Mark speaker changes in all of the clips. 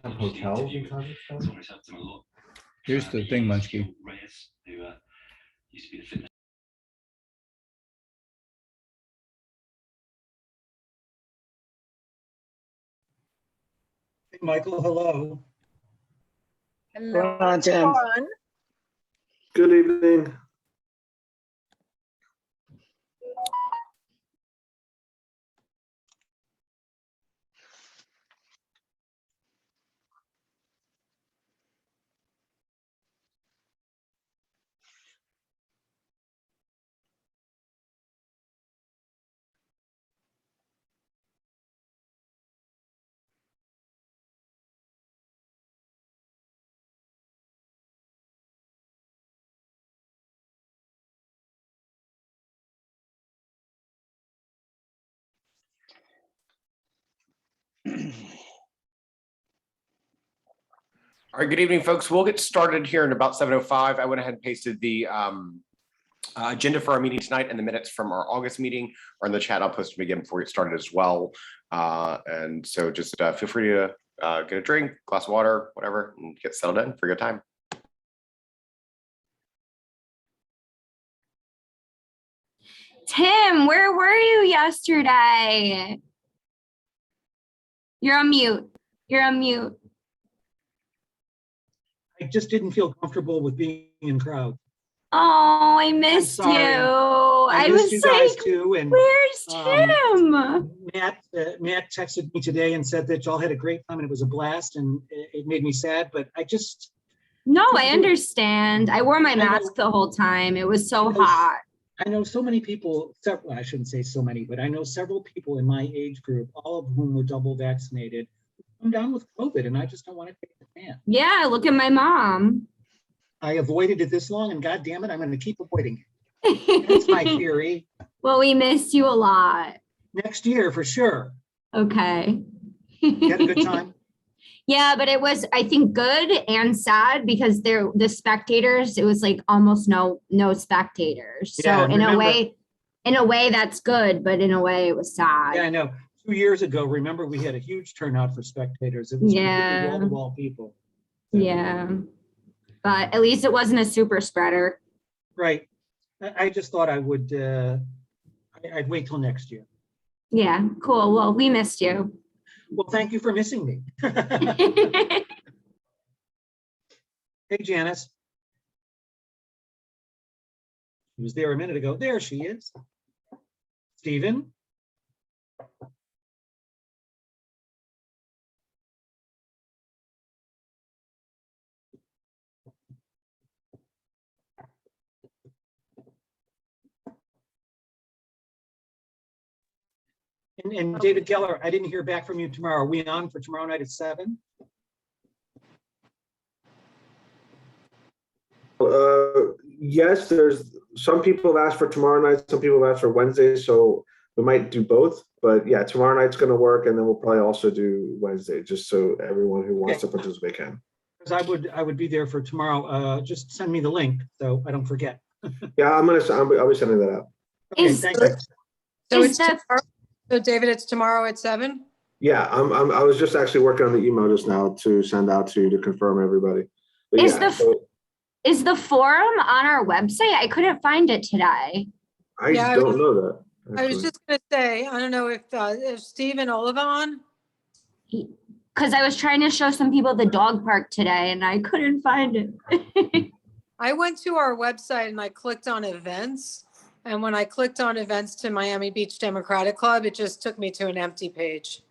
Speaker 1: have hotels in Kazakhstan?
Speaker 2: Here's the thing, Munchkie.
Speaker 3: Hey, Michael, hello.
Speaker 4: Hello, Tim.
Speaker 1: Good evening.
Speaker 5: All right, good evening, folks. We'll get started here in about 7:05. I went ahead and pasted the agenda for our meeting tonight and the minutes from our August meeting are in the chat. I'll post them again before we get started as well. And so just feel free to get a drink, glass of water, whatever, and get settled in for a good time.
Speaker 4: Tim, where were you yesterday? You're on mute. You're on mute.
Speaker 3: I just didn't feel comfortable with being in crowds.
Speaker 4: Oh, I missed you. I
Speaker 3: missed
Speaker 4: was
Speaker 3: you guys
Speaker 4: like,
Speaker 3: too. And
Speaker 4: where's Tim?
Speaker 3: Matt texted me today and said that y'all had a great time and it was a blast, and it made me sad. But I just
Speaker 4: I understand. I wore my mask the whole time. It was so hot.
Speaker 3: I know so many people. Several, I shouldn't say so many, but I know several people in my age group, all of whom were double vaccinated, come down with COVID, and I just don't want to take the chance.
Speaker 4: Yeah, look at my mom.
Speaker 3: I avoided it this long, and God damn it, I'm going to keep avoiding it. That's my theory.
Speaker 4: Well, we missed you a lot.
Speaker 3: Next year, for sure.
Speaker 4: Okay.
Speaker 3: You had a good time?
Speaker 4: Yeah, but it was, I think, good and sad because the spectators, it was like almost no spectators. So
Speaker 3: Yeah,
Speaker 4: in a way that's good, but in a way it was sad.
Speaker 3: Yeah, I know. 2 years ago, remember, we had a huge turnout for spectators. It was wall-to-wall people. So.
Speaker 4: Yeah, but at least it wasn't a super spreader.
Speaker 3: Right. I just thought I would, I'd wait till next year.
Speaker 4: Yeah, cool. Well, we missed you.
Speaker 3: Well, thank you for missing me. Hey, Janice. She was there a minute ago. There she is. Stephen. And David Geller, I didn't hear back from you tomorrow. Are we on for tomorrow night at 7?
Speaker 1: Yes, there's some people have asked for tomorrow night, some people have asked for Wednesday, so we might do both. But yeah, tomorrow night's going to work, and then we'll probably also do Wednesday, just so everyone who wants to participate can.
Speaker 3: Because I would be there for tomorrow. Just send me the link so I don't forget.
Speaker 1: Yeah, I'll be sending that out.
Speaker 3: Okay, thank you.
Speaker 6: So it's tomorrow. So David, it's tomorrow at 7?
Speaker 1: Yeah, I was just actually working on the email just now to send out to you to confirm everybody. But
Speaker 4: is the forum on our website? I couldn't find it today.
Speaker 1: I don't know that. Actually.
Speaker 6: I was just going to say, I don't know if Steve and Oliva on.
Speaker 4: Because I was trying to show some people the dog park today and I couldn't find it.
Speaker 6: I went to our website and I clicked on events. And when I clicked on events to Miami Beach Democratic Club, it just took me to an empty page.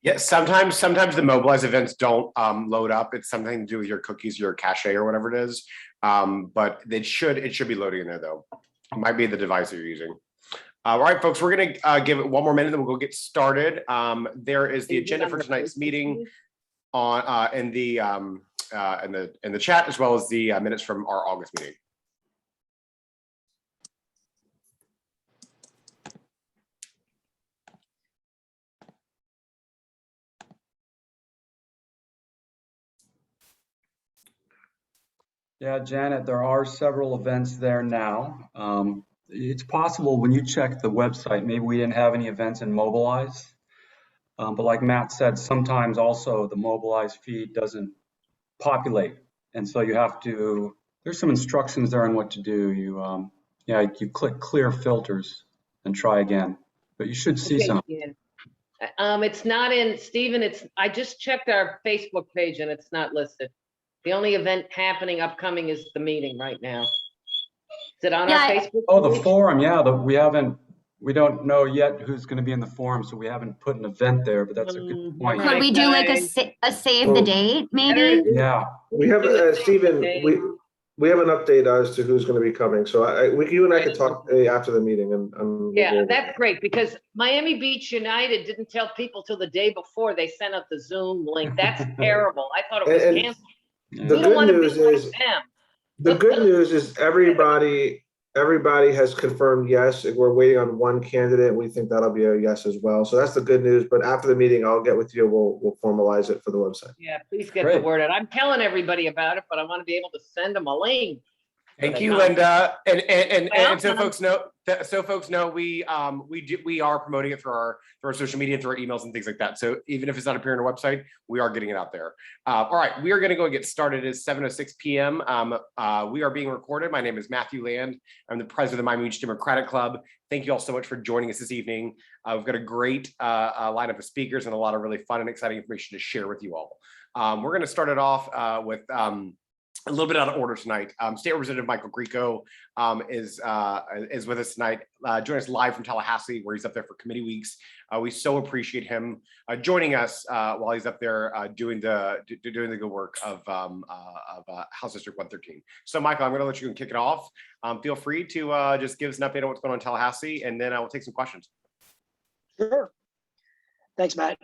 Speaker 5: Yeah, sometimes the mobilized events don't load up. It's something to do with your cookies, your cache, or whatever it is. But it should be loading in there though. It might be the device that you're using. All right, folks, we're gonna give it one more minute, then we'll go get started. There is the agenda for tonight's meeting on in the chat, as well as the minutes from our August meeting.
Speaker 7: Yeah, Janet, there are several events there now. It's possible when you check the website, maybe we didn't have any events in Mobilize. But like Matt said, sometimes also the mobilized feed doesn't populate. And so you have to, there's some instructions there on what to do. You click clear filters and try again, but you should see
Speaker 8: Okay,
Speaker 7: some.
Speaker 8: yeah. It's not in, Stephen, I just checked our Facebook page and it's not listed. The only event happening upcoming is the meeting right now. Is it on our
Speaker 4: Yeah.
Speaker 8: Facebook?
Speaker 7: Oh, the
Speaker 8: page?
Speaker 7: forum, yeah, we don't know yet who's going to be in the forum, so we haven't put an event there, but that's a good point.
Speaker 4: Could we do like
Speaker 8: guys.
Speaker 4: a save the date, maybe?
Speaker 7: Yeah,
Speaker 1: We have,
Speaker 8: Do it
Speaker 1: Stephen,
Speaker 8: today.
Speaker 1: we have an update as to who's going to be coming. So you and I could talk after the meeting and. we'll go
Speaker 8: Yeah,
Speaker 1: over
Speaker 8: that's
Speaker 1: that.
Speaker 8: great, because Miami Beach United didn't tell people till the day before they sent out the Zoom link. That's terrible. I thought it was
Speaker 1: And
Speaker 8: canceled.
Speaker 1: the
Speaker 8: We don't
Speaker 1: good
Speaker 8: want to be
Speaker 1: news
Speaker 8: like
Speaker 1: is,
Speaker 8: them.
Speaker 1: the good news is everybody has confirmed yes. We're waiting on one candidate. We think that'll be a yes as well. So that's the good news. But after the meeting, I'll get with you. We'll formalize it for the website.
Speaker 8: Yeah, please get the
Speaker 7: Great.
Speaker 8: word out. I'm telling everybody about it, but I want to be able to send them a link.
Speaker 5: Thank
Speaker 8: But
Speaker 5: you,
Speaker 8: no.
Speaker 5: Linda. And
Speaker 8: Well,
Speaker 5: so folks know, we are promoting it through our social media, through our emails and things like that. So even if it's not appearing on our website, we are getting it out there. All right, we are going to go and get started. It's 7:06 p.m. We are being recorded. My name is Matthew Land. I'm the president of the Miami Beach Democratic Club. Thank you all so much for joining us this evening. We've got a great lineup of speakers and a lot of really fun and exciting information to share with you all. We're going to start it off with a little bit out of order tonight. State Representative Michael Grieco is with us tonight. Joining us live from Tallahassee, where he's up there for committee weeks. We so appreciate him joining us while he's up there doing the good work of House District 113. So, Michael, I'm going to let you kick it off. Feel free to just give us an update on what's going on in Tallahassee, and then I will take some questions.
Speaker 9: Sure. Thanks, Matt.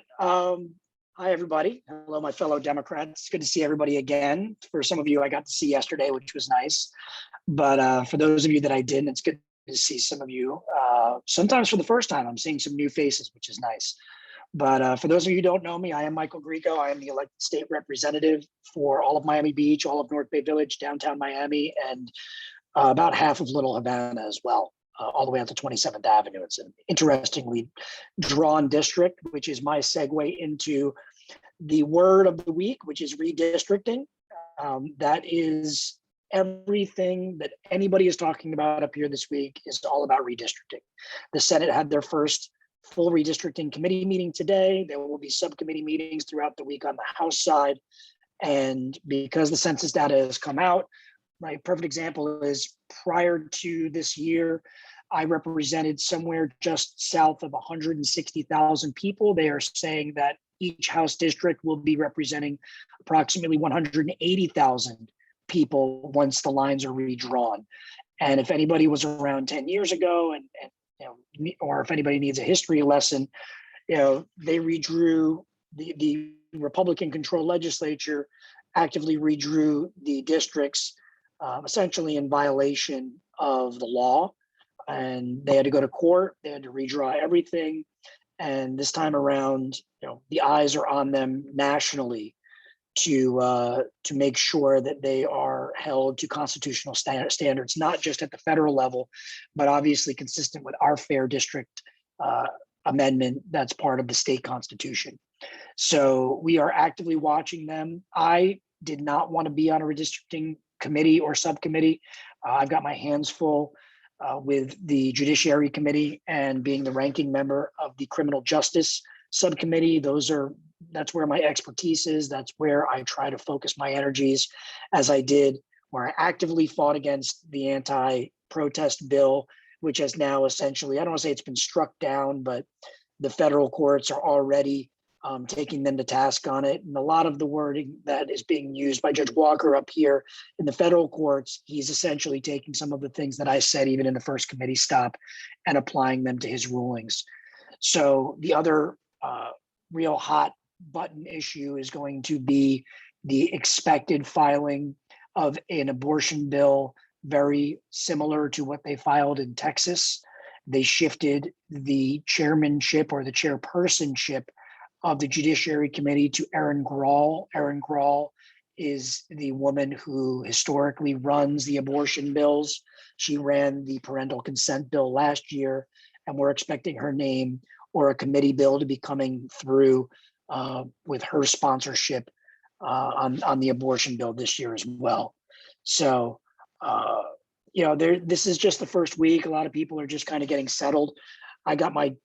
Speaker 9: Hi, everybody. Hello, my fellow Democrats. It's good to see everybody again. For some of you, I got to see yesterday, which was nice. But for those of you that I didn't, it's good to see some of you. Sometimes for the first time, I'm seeing some new faces, which is nice. But for those of you who don't know me, I am Michael Grieco. I am the elected state representative for all of Miami Beach, all of North Bay Village, downtown Miami, and about half of Little Havana as well. All the way out to 27th Avenue. It's an interestingly drawn district, which is my segue into the word of the week, which is redistricting. That is everything that anybody is talking about up here this week is all about redistricting. The Senate had their first full redistricting committee meeting today. There will be subcommittee meetings throughout the week on the House side. And because the census data has come out, my perfect example is prior to this year, I represented somewhere just south of 160,000 people. They are saying that each House district will be representing approximately 180,000 people once the lines are redrawn. And if anybody was around 10 years ago, and or if anybody needs a history lesson, they redrew the Republican-controlled legislature actively redrew the districts essentially in violation of the law. And they had to go to court, they had to redraw everything. And this time around, the eyes are on them nationally to make sure that they are held to constitutional standards, not just at the federal level, but obviously consistent with our fair district amendment that's part of the state constitution. So we are actively watching them. I did not want to be on a redistricting committee or subcommittee. I've got my hands full with the Judiciary Committee and being the ranking member of the Criminal Justice Subcommittee. That's where my expertise is. That's where I try to focus my energies, as I did, where I actively fought against the anti-protest bill, which has now essentially, I don't want to say it's been struck down, but the federal courts are already taking them to task on it. And a lot of the wording that is being used by Judge Walker up here in the federal courts, he's essentially taking some of the things that I said even in the first committee stop and applying them to his rulings. So the other real hot button issue is going to be the expected filing of an abortion bill very similar to what they filed in Texas. They shifted the chairmanship or the chairpersonship of the Judiciary Committee to Erin Grahl. Erin Grahl is the woman who historically runs the abortion bills. She ran the parental consent bill last year, and we're expecting her name or a committee bill to be coming through with her sponsorship on the abortion bill this year as well. So, this is just the first week. A lot of people are just kind of getting settled. I got my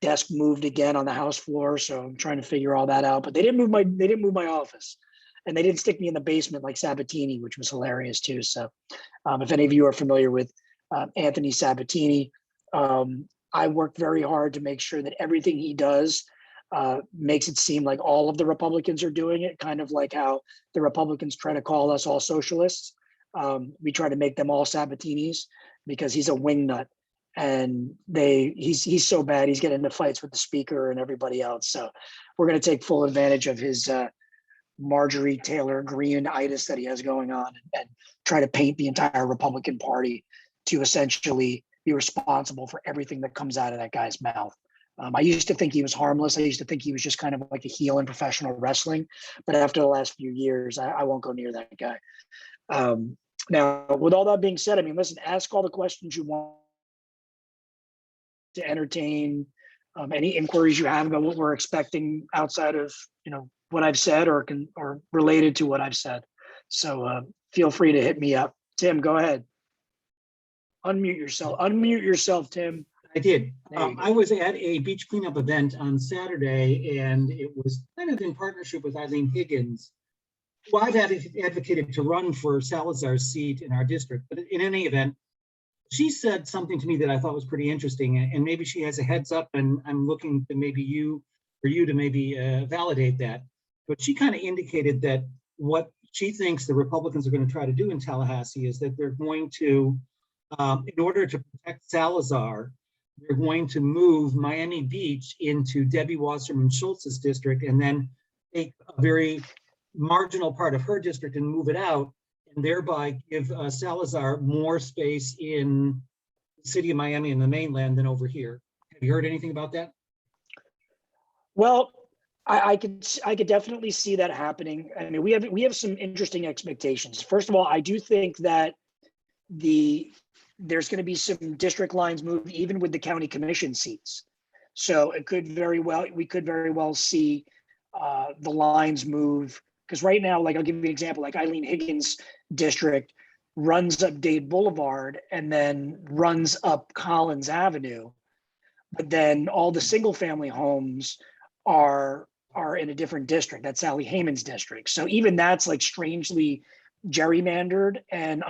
Speaker 9: desk moved again on the House floor, so I'm trying to figure all that out. But they didn't move my office, and they didn't stick me in the basement like Sabatini, which was hilarious too. So, if any of you are familiar with Anthony Sabatini, I worked very hard to make sure that everything he does makes it seem like all of the Republicans are doing it, kind of like how the Republicans try to call us all socialists. We try to make them all Sabatinis because he's a wingnut, and he's so bad he's getting into fights with the speaker and everybody else. So we're going to take full advantage of his Marjorie Taylor Greene-itis that he has going on, and try to paint the entire Republican Party to essentially be responsible for everything that comes out of that guy's mouth. I used to think he was harmless. I used to think he was just kind of like a heel in professional wrestling. But after the last few years, I won't go near that guy. Now, with all that being said, I mean, listen, ask all the questions you want to entertain, any inquiries you have about what we're expecting outside of, what I've said or related to what I've said. So feel free to hit me up. Tim, go ahead. Unmute yourself, Tim.
Speaker 3: I did.
Speaker 9: There you go.
Speaker 3: I was at a beach cleanup event on Saturday, and it was kind of in partnership with Eileen Higgins, who I've advocated to run for Salazar's seat in our district. But in any event, she said something to me that I thought was pretty interesting, and maybe she has a heads up, and I'm looking to maybe you to maybe validate that. But she kind of indicated that what she thinks the Republicans are going to try to do in Tallahassee is that they're going to, in order to protect Salazar, they're going to move Miami Beach into Debbie Wasserman Schultz's district, and then take a very marginal part of her district and move it out, and thereby give Salazar more space in the city of Miami and the mainland than over here. Have you heard anything about that?
Speaker 9: Well, I could definitely see that happening. I mean, we have some interesting expectations. First of all, I do think that there's going to be some district lines moved even with the county commission seats. So we could very well see the lines move, because right now, like, I'll give you an example, like Eileen Higgins' district runs up Dade Boulevard and then runs up Collins Avenue, but then all the single family homes are in a different district. That's Sally Heyman's district. So even that's like strangely gerrymandered, and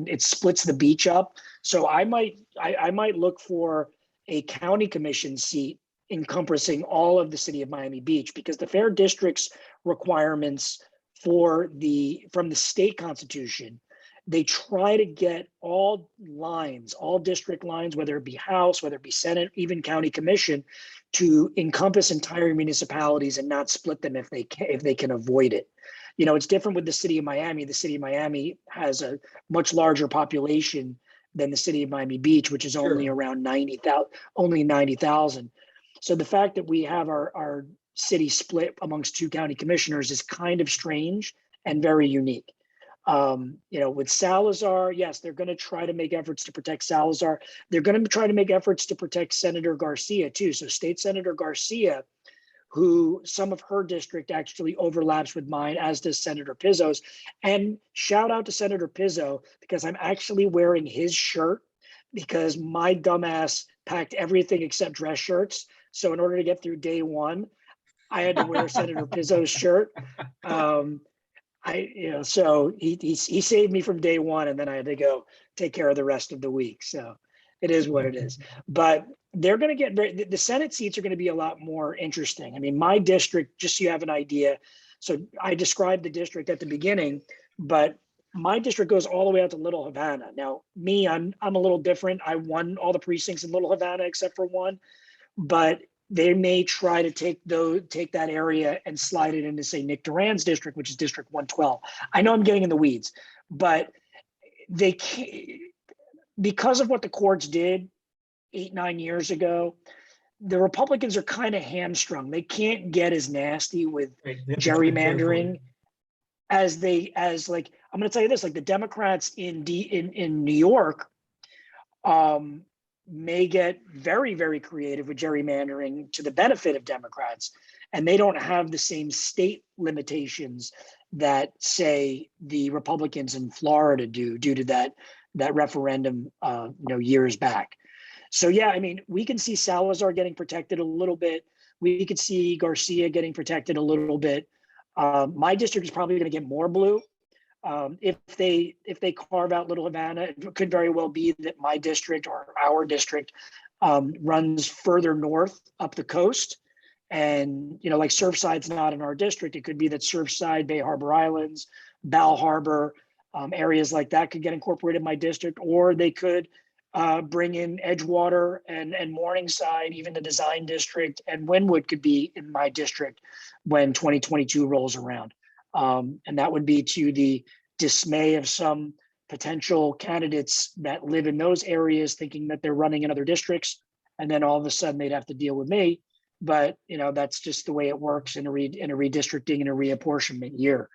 Speaker 9: it splits the beach up. So I might look for a county commission seat encompassing all of the city of Miami Beach, because the fair districts requirements from the state constitution, they try to get all district lines, whether it be House, whether it be Senate, even county commission, to encompass entire municipalities and not split them if they can avoid it. It's different with the city of Miami. The city of Miami has a much larger population than the city of Miami Beach, which is only around 90,000. So the fact that we have our city split amongst two county commissioners is kind of strange and very unique. With Salazar, yes, they're going to try to make efforts to protect Salazar. They're going to try to make efforts to protect Senator Garcia too. So State Senator Garcia, who some of her district actually overlaps with mine, as does Senator Pizzo's. And shout out to Senator Pizzo, because I'm actually wearing his shirt because my dumbass packed everything except dress shirts. So in order to get through day one, I had to wear Senator Pizzo's shirt. So he saved me from day one, and then I had to go take care of the rest of the week. So it is what it is. But they're going to get the Senate seats are going to be a lot more interesting. I mean, my district, just so you have an idea. So I described the district at the beginning, but my district goes all the way out to Little Havana. Now, I'm a little different. I won all the precincts in Little Havana except for one, but they may try to take that area and slide it into, say, Nick Duran's district, which is District 112. I know I'm getting in the weeds, but they can't, because of what the courts did 8-9 years ago. The Republicans are kind of hamstrung. They can't get as nasty with gerrymandering as like, I'm going to tell you this, like the Democrats in New York, may get very, very creative with gerrymandering to the benefit of Democrats. And they don't have the same state limitations that, say, the Republicans in Florida do, due to that referendum, years back. So yeah, I mean, we can see Salazar getting protected a little bit. We could see Garcia getting protected a little bit. My district is probably going to get more blue. If they carve out Little Havana, it could very well be that my district or our district runs further north up the coast. And, like Surfside's not in our district. It could be that Surfside, Bay Harbor Islands, Bal Harbor, areas like that could get incorporated in my district, or they could bring in Edgewater and Morningside, even the Design District, and Wynwood could be in my district when 2022 rolls around. And that would be to the dismay of some potential candidates that live in those areas, thinking that they're running in other districts, and then all of a sudden they'd have to deal with me. But that's just the way it works in a redistricting and a reapportionment year.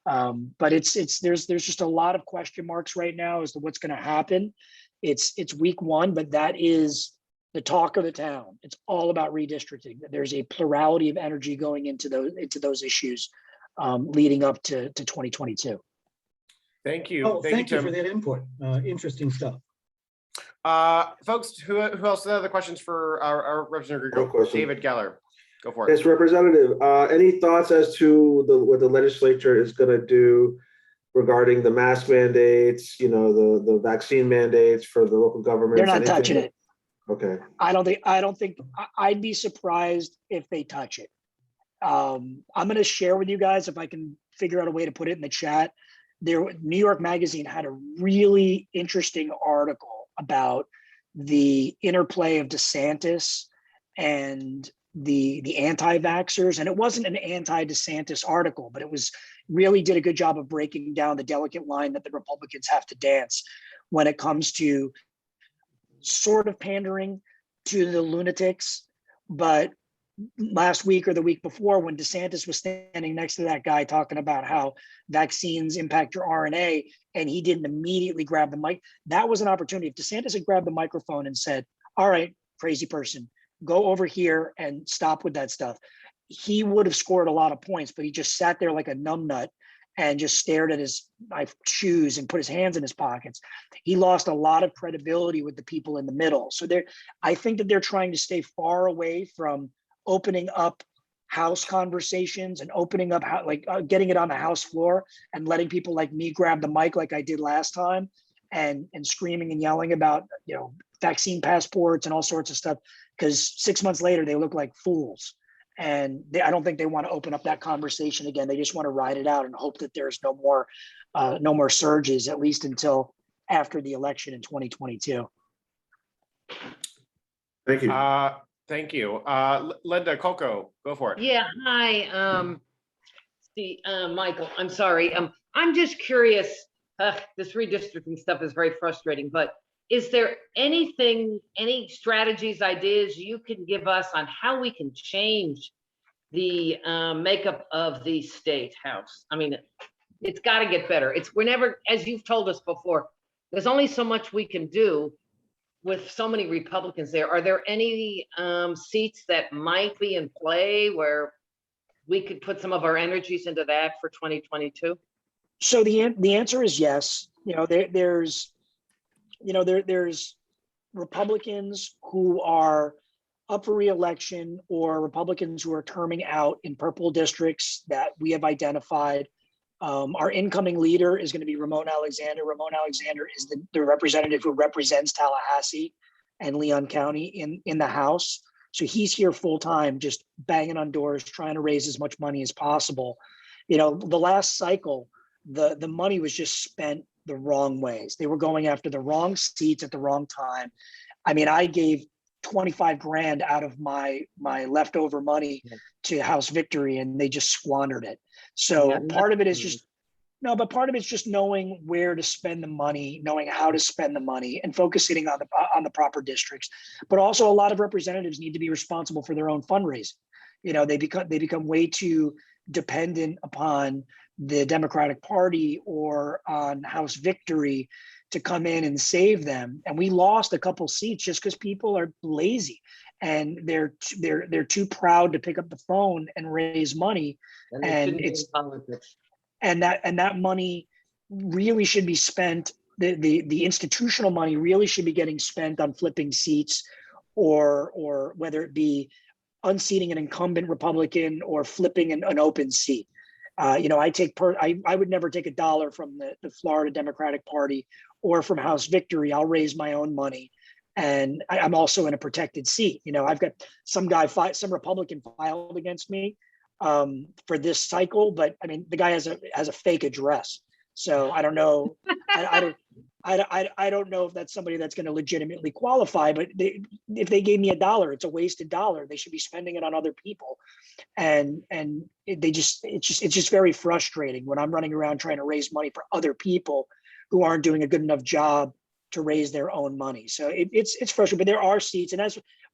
Speaker 9: But there's just a lot of question marks right now as to what's going to happen. It's week one, but that is the talk of the town. It's all about redistricting. There's a plurality of energy going into those issues leading up to 2022.
Speaker 5: Thank you.
Speaker 3: Oh, thank you
Speaker 5: Tim.
Speaker 3: for that input. Interesting stuff.
Speaker 5: Folks, who else has other questions for our Representative
Speaker 1: No
Speaker 5: Grieco?
Speaker 1: question.
Speaker 5: David Geller, go for it.
Speaker 1: Yes, Representative, any thoughts as to what the legislature is going to do regarding the mask mandates, the vaccine mandates for the local governments?
Speaker 9: They're not touching it.
Speaker 1: Okay.
Speaker 9: I don't think I'd be surprised if they touch it. I'm going to share with you guys, if I can figure out a way to put it in the chat. New York Magazine had a really interesting article about the interplay of DeSantis and the anti-vaxxers. And it wasn't an anti-DeSantis article, but it really did a good job of breaking down the delicate line that the Republicans have to dance when it comes to sort of pandering to the lunatics. But last week or the week before, when DeSantis was standing next to that guy talking about how vaccines impact your RNA, and he didn't immediately grab the mic, that was an opportunity. If DeSantis had grabbed the microphone and said, all right, crazy person, go over here and stop with that stuff, he would have scored a lot of points, but he just sat there like a numbnut and just stared at his shoes and put his hands in his pockets. He lost a lot of credibility with the people in the middle. So I think that they're trying to stay far away from opening up House conversations and opening up getting it on the House floor and letting people like me grab the mic like I did last time and screaming and yelling about vaccine passports and all sorts of stuff, because 6 months later they look like fools. And I don't think they want to open up that conversation again. They just want to ride it out and hope that there's no more surges, at least until after the election in 2022.
Speaker 1: Thank you.
Speaker 5: Thank you. Linda Coco, go for it.
Speaker 8: Yeah, hi, Michael, I'm sorry. I'm just curious, this redistricting stuff is very frustrating, but is there any strategies, ideas you can give us on how we can change the makeup of the state house? I mean, it's got to get better. We're never, as you've told us before, there's only so much we can do with so many Republicans there. Are there any seats that might be in play where we could put some of our energies into that for 2022?
Speaker 9: So the answer is yes. There's Republicans who are up for re-election or Republicans who are terming out in purple districts that we have identified. Our incoming leader is going to be Ramon Alexander. Ramon Alexander is the representative who represents Tallahassee and Leon County in the House. So he's here full time, just banging on doors, trying to raise as much money as possible. The last cycle, the money was just spent the wrong ways. They were going after the wrong seats at the wrong time. I mean, I gave 25 grand out of my leftover money to House Victory, and they just squandered it. So part of it is just knowing where to spend the money, knowing how to spend the money, and focusing on the proper districts. But also, a lot of representatives need to be responsible for their own fundraising. They become way too dependent upon the Democratic Party or on House Victory to come in and save them. And we lost a couple seats just because people are lazy and they're too proud to pick up the phone and raise money.
Speaker 8: And they
Speaker 9: And
Speaker 8: shouldn't be in
Speaker 9: it's
Speaker 8: politics.
Speaker 9: and that money really should be spent. The institutional money really should be getting spent on flipping seats, or whether it be unseating an incumbent Republican or flipping an open seat. I would never take $1 from the Florida Democratic Party or from House Victory. I'll raise my own money. And I'm also in a protected seat. I've got some Republican filed against me for this cycle, but I mean, the guy has a fake address. So I don't know. I don't know if that's somebody that's going to legitimately qualify, but if they gave me $1, it's a wasted dollar. They should be spending it on other people. And it's just very frustrating when I'm running around trying to raise money for other people who aren't doing a good enough job to raise their own money. So it's frustrating, but there are seats. And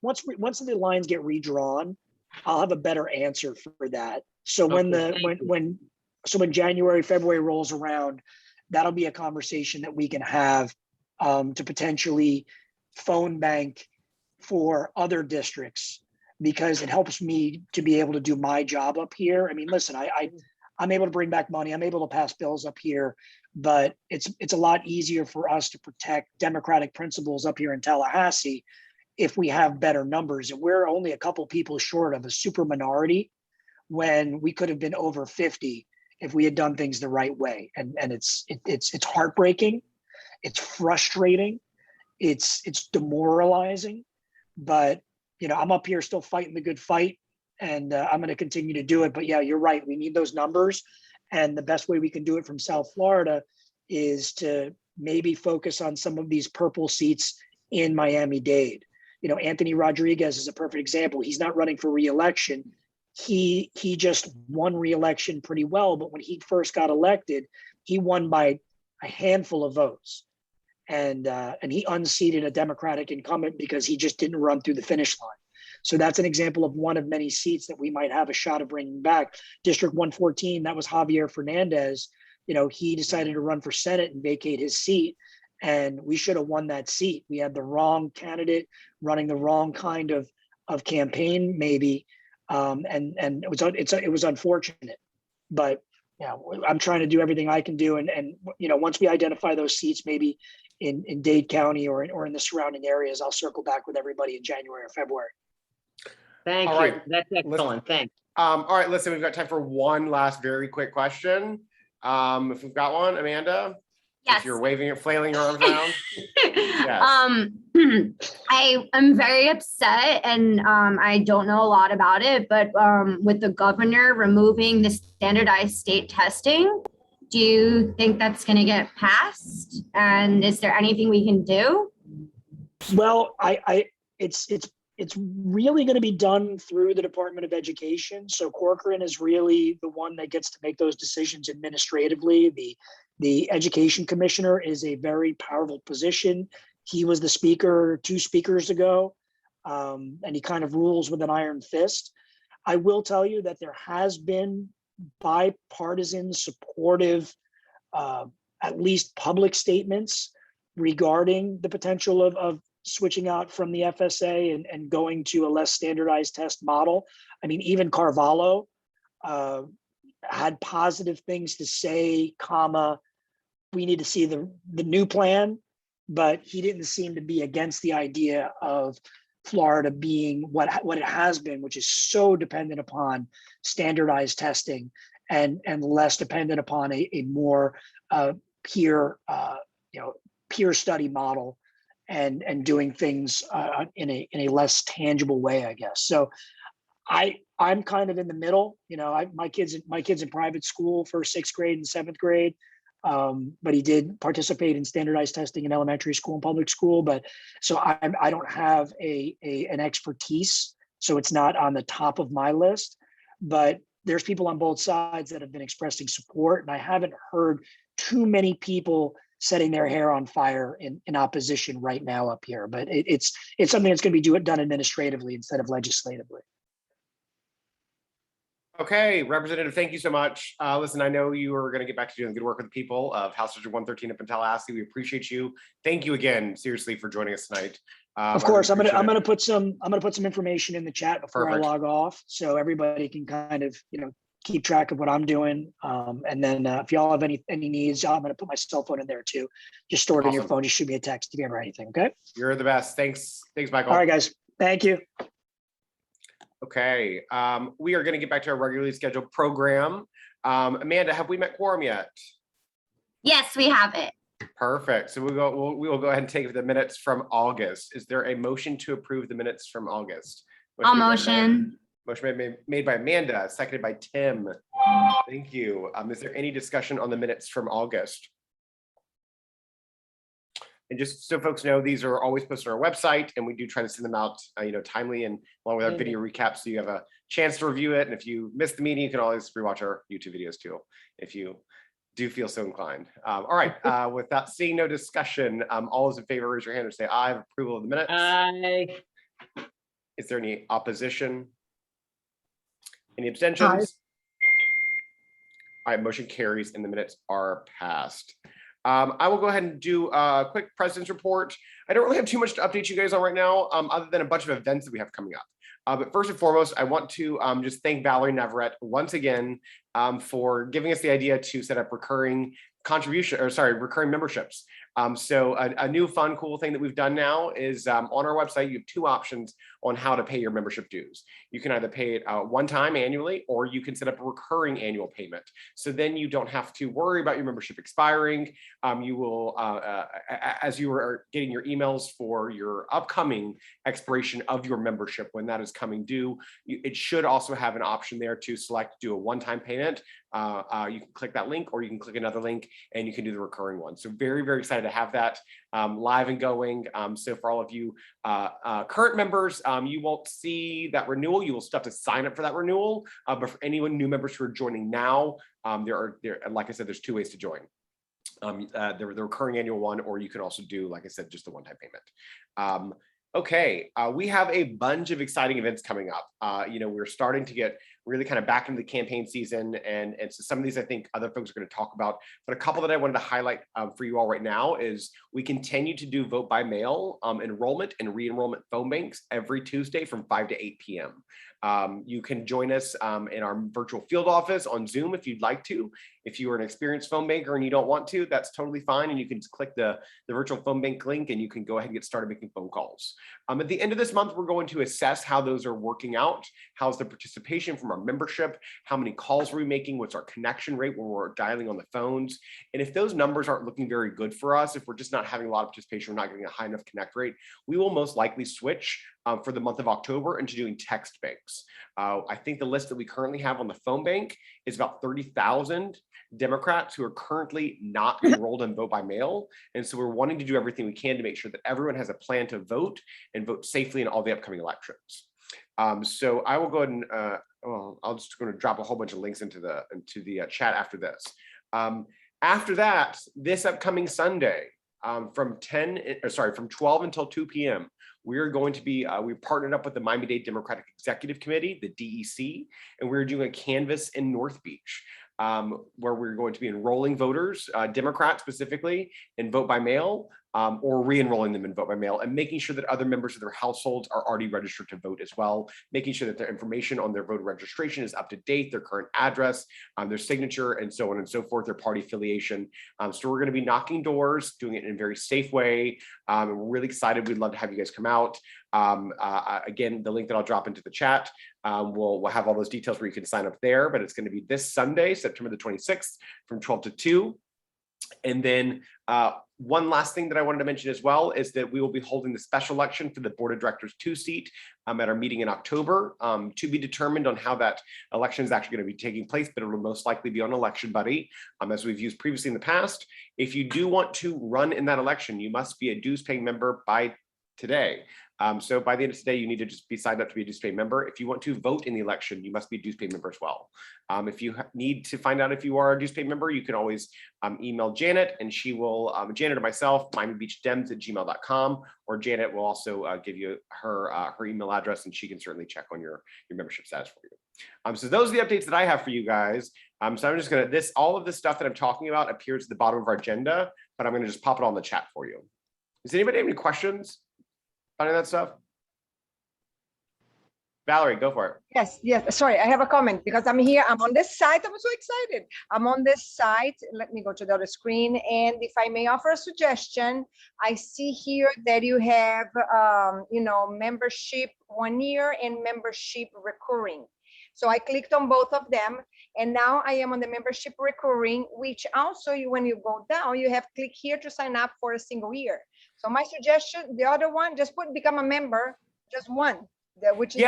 Speaker 9: once the lines get redrawn, I'll have a better answer for that. So when January, February rolls around, that'll be a conversation that we can have to potentially phone bank for other districts, because it helps me to be able to do my job up here. I mean, listen, I'm able to bring back money. I'm able to pass bills up here, but it's a lot easier for us to protect democratic principles up here in Tallahassee if we have better numbers. And we're only a couple people short of a super minority when we could have been over 50 if we had done things the right way. And it's heartbreaking. It's frustrating. It's demoralizing, but I'm up here still fighting the good fight, and I'm going to continue to do it. But yeah, you're right. We need those numbers. And the best way we can do it from South Florida is to maybe focus on some of these purple seats in Miami-Dade. Anthony Rodriguez is a perfect example. He's not running for re-election. He just won re-election pretty well, but when he first got elected, he won by a handful of votes, and he unseated a Democratic incumbent because he just didn't run through the finish line. So that's an example of one of many seats that we might have a shot of bringing back. District 114, that was Javier Fernandez. He decided to run for Senate and vacate his seat, and we should have won that seat. We had the wrong candidate running the wrong kind of campaign, maybe. And it was unfortunate, but I'm trying to do everything I can do. And once we identify those seats, maybe in Dade County or in the surrounding areas, I'll circle back with everybody in January or February.
Speaker 8: Thank
Speaker 5: All
Speaker 8: you.
Speaker 5: right.
Speaker 8: That's excellent. Thanks.
Speaker 5: All right, listen, we've got time for one last very quick question. If we've got one, Amanda?
Speaker 4: Yes.
Speaker 5: If you're waving or flailing your arms around.
Speaker 4: I am very upset, and I don't know a lot about it, but with the governor removing the standardized state testing, do you think that's going to get passed? And is there anything we can do?
Speaker 9: Well, it's really going to be done through the Department of Education. So Corcoran is really the one that gets to make those decisions administratively. The education commissioner is a very powerful position. He was the speaker 2 speakers ago, and he kind of rules with an iron fist. I will tell you that there has been bipartisan supportive, at least public statements regarding the potential of switching out from the FSA and going to a less standardized test model. I mean, even Carvalho had positive things to say, we need to see the new plan, but he didn't seem to be against the idea of Florida being what it has been, which is so dependent upon standardized testing and less dependent upon a more peer study model and doing things in a less tangible way, I guess. So I'm kind of in the middle. My kid's in private school for 6th grade and 7th grade. But he did participate in standardized testing in elementary school and public school. But so I don't have an expertise, so it's not on the top of my list. But there's people on both sides that have been expressing support, and I haven't heard too many people setting their hair on fire in opposition right now up here. But it's something that's going to be done administratively instead of legislatively.
Speaker 5: Okay, Representative, thank you so much. Listen, I know you are going to get back to doing good work with the people of House District 113 up in Tallahassee. We appreciate you. Thank you again, seriously, for joining us tonight.
Speaker 9: Of
Speaker 5: I
Speaker 9: course,
Speaker 5: really
Speaker 9: I'm
Speaker 5: appreciate
Speaker 9: gonna put some information in the chat before
Speaker 5: Perfect.
Speaker 9: I log off, so everybody can kind of keep track of what I'm doing. And then if y'all have any needs, I'm gonna put my cell phone in there too. Just store it in your
Speaker 5: Awesome.
Speaker 9: phone. Just shoot me a text if you ever anything. Okay.
Speaker 5: You're the best. Thanks, Michael.
Speaker 9: All right, guys. Thank you.
Speaker 5: Okay, we are going to get back to our regularly scheduled program. Amanda, have we met quorum yet?
Speaker 4: Yes, we have it.
Speaker 5: Perfect. So we will go ahead and take the minutes from August. Is there a motion to approve the minutes from August?
Speaker 4: I'll
Speaker 5: made by
Speaker 4: motion.
Speaker 5: Amanda. Motion made by Amanda, seconded by Tim. Thank you. Is there any discussion on the minutes from August? And just so folks know, these are always posted on our website, and we do try to send them out, timely and along with our video recaps, so you have a chance to review it. And if you missed the meeting, you can always rewatch our YouTube videos too, if you do feel so inclined. All right. Without seeing no discussion, all those in favor, raise your hand and say aye of approval of the minutes.
Speaker 8: Aye.
Speaker 5: Is there any opposition? Any abstentions? All right, motion carries and the minutes are passed. I will go ahead and do a quick president's report. I don't really have too much to update you guys on right now, other than a bunch of events that we have coming up. But first and foremost, I want to just thank Valerie Navarrete once again for giving us the idea to set up recurring memberships. So a new fun, cool thing that we've done now is on our website, you have two options on how to pay your membership dues. You can either pay it one time annually, or you can set up a recurring annual payment. So then you don't have to worry about your membership expiring. You will, as you are getting your emails for your upcoming expiration of your membership, when that is coming due, it should also have an option there to select do a one-time payment. You can click that link, or you can click another link and you can do the recurring one. So very, very excited to have that live and going. So for all of you current members, you won't see that renewal. You will still have to sign up for that renewal. But for anyone new members who are joining now, like I said, there's two ways to join. The recurring annual one, or you can also do, like I said, just the one-time payment. Okay, we have a bunch of exciting events coming up. We're starting to get really kind of back into the campaign season, and so some of these I think other folks are going to talk about, but a couple that I wanted to highlight for you all right now is we continue to do vote by mail enrollment and re-enrollment phone banks every Tuesday from 5 to 8 p.m. You can join us in our virtual field office on Zoom if you'd like to. If you are an experienced phone banker and you don't want to, that's totally fine. And you can just click the virtual phone bank link and you can go ahead and get started making phone calls. At the end of this month, we're going to assess how those are working out. How's the participation from our membership? How many calls are we making? What's our connection rate when we're dialing on the phones? And if those numbers aren't looking very good for us, if we're just not having a lot of participation, we're not getting a high enough connect rate, we will most likely switch for the month of October into doing text banks. I think the list that we currently have on the phone bank is about 30,000 Democrats who are currently not enrolled in vote by mail. And so we're wanting to do everything we can to make sure that everyone has a plan to vote and vote safely in all the upcoming elections. So I will go ahead and, I'm just going to drop a whole bunch of links into the chat after this. After that, this upcoming Sunday, from 12 until 2 p.m., we're going to be, we partnered up with the Miami-Dade Democratic Executive Committee, the DEC, and we're doing a canvas in North Beach, where we're going to be enrolling voters, Democrats specifically, in vote by mail, or re-enrolling them in vote by mail, and making sure that other members of their households are already registered to vote as well, making sure that their information on their voter registration is up to date, their current address, their signature, and so on and so forth, their party affiliation. So we're going to be knocking doors, doing it in a very safe way, and we're really excited. We'd love to have you guys come out. Again, the link that I'll drop into the chat, we'll have all those details where you can sign up there, but it's going to be this Sunday, September the 26th from 12 to 2. And then one last thing that I wanted to mention as well is that we will be holding the special election for the Board of Directors 2 seat at our meeting in October, to be determined on how that election is actually going to be taking place, but it will most likely be on Election Buddy, as we've used previously in the past. If you do want to run in that election, you must be a dues-paying member by today. So by the end of today, you need to just be signed up to be a dues-paying member. If you want to vote in the election, you must be a dues-paying member as well. If you need to find out if you are a dues-paying member, you can always email Janet, and she will, Janet or myself, miamibeachdems@gmail.com, or Janet will also give you her email address, and she can certainly check on your membership status for you. So those are the updates that I have for you guys. So I'm just gonna, all of this stuff that I'm talking about appears at the bottom of our agenda, but I'm gonna just pop it on the chat for you. Does anybody have any questions about any of that stuff? Valerie, go for it.
Speaker 10: Yes. Sorry, I have a comment because I'm here. I'm on this site. I'm so excited. I'm on this site. Let me go to the other screen. And if I may offer a suggestion, I see here that you have, membership 1 year and membership recurring. So I clicked on both of them. And now I am on the membership recurring, which also when you go down, you have click here to sign up for a single year. So my suggestion, the other one, just become a member, just one. Which is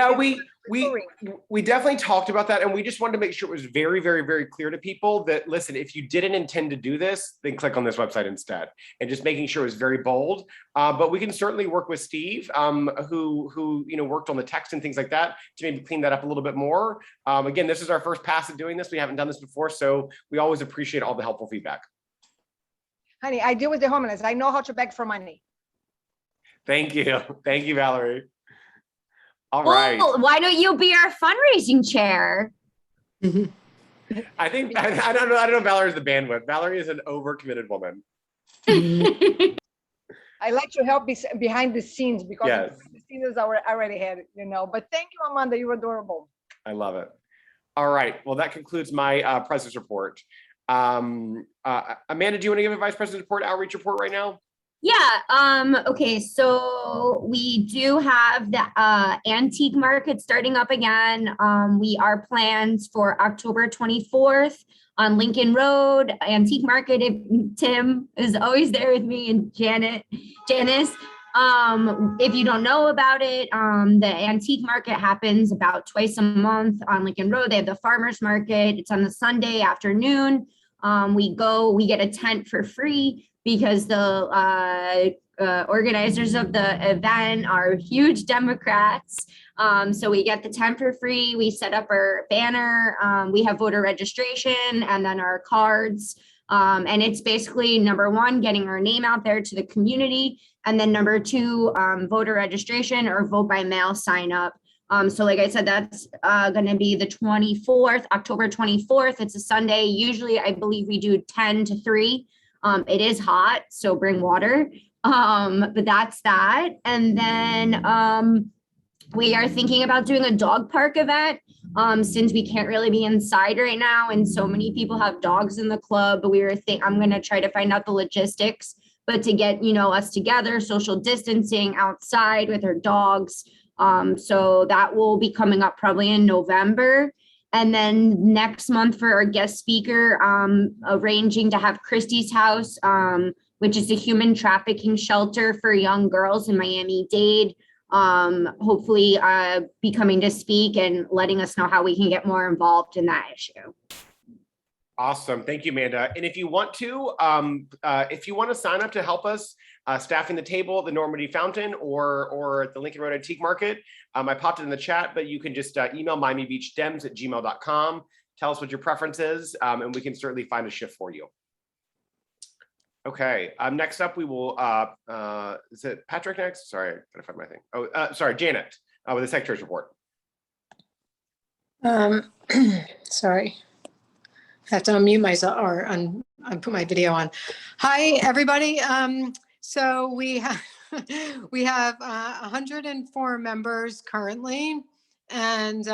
Speaker 5: we definitely talked about that, and we just wanted to make sure it was very, very, very clear to people that, listen, if you didn't intend to do this, then click on this website instead, and just making sure it was very bold. But we can certainly work with Steve, who worked on the text and things like that, to maybe clean that up a little bit more. Again, this is our first pass at doing this. We haven't done this before, so we always appreciate all the helpful feedback.
Speaker 10: Honey, I deal with the homeless. I know how to beg for money.
Speaker 5: Thank you, Valerie. All right.
Speaker 4: Well, why don't you be our fundraising chair?
Speaker 5: I think I don't know. Valerie's the bandwidth. Valerie is an overcommitted woman.
Speaker 10: I like to help behind the scenes because
Speaker 5: yes.
Speaker 10: The scenes I already had, But thank you, Amanda. You're adorable.
Speaker 5: I love it. All right. Well, that concludes my president's report. Amanda, do you want to give a vice president's report, outreach report right now?
Speaker 4: Yeah. Okay. So we do have the antique market starting up again. We are planned for October 24th on Lincoln Road, antique market. If Tim is always there with me and Janice. If you don't know about it, the antique market happens about twice a month on Lincoln Road. They have the farmers market. It's on the Sunday afternoon. We get a tent for free, because the organizers of the event are huge Democrats. So we get the tent for free. We set up our banner. We have voter registration and then our cards. And it's basically, number one, getting our name out there to the community. And then number two, voter registration or vote by mail sign up. So like I said, that's going to be the 24th, October 24th. It's a Sunday. Usually, I believe we do 10 to 3. It is hot, so bring water, but that's that. And then we are thinking about doing a dog park event, since we can't really be inside right now and so many people have dogs in the club, but I'm going to try to find out the logistics, but to get, us together, social distancing outside with our dogs. So that will be coming up probably in November. And then next month for our guest speaker, arranging to have Christie's House, which is a human trafficking shelter for young girls in Miami-Dade, hopefully be coming to speak and letting us know how we can get more involved in that issue.
Speaker 5: Awesome. Thank you, Amanda. And if you want to sign up to help us staffing the table at the Normandy Fountain or at the Lincoln Road Antique Market, I popped it in the chat, but you can just email miamibeachdems@gmail.com. Tell us what your preference is, and we can certainly find a shift for you. Okay. Next up, we will, is it Patrick next? Sorry, I gotta find my thing. Oh, sorry, Janet, with the Secretary's report.
Speaker 6: Sorry. I have to unmute myself or put my video on. Hi, everybody. So we have 104 members currently, and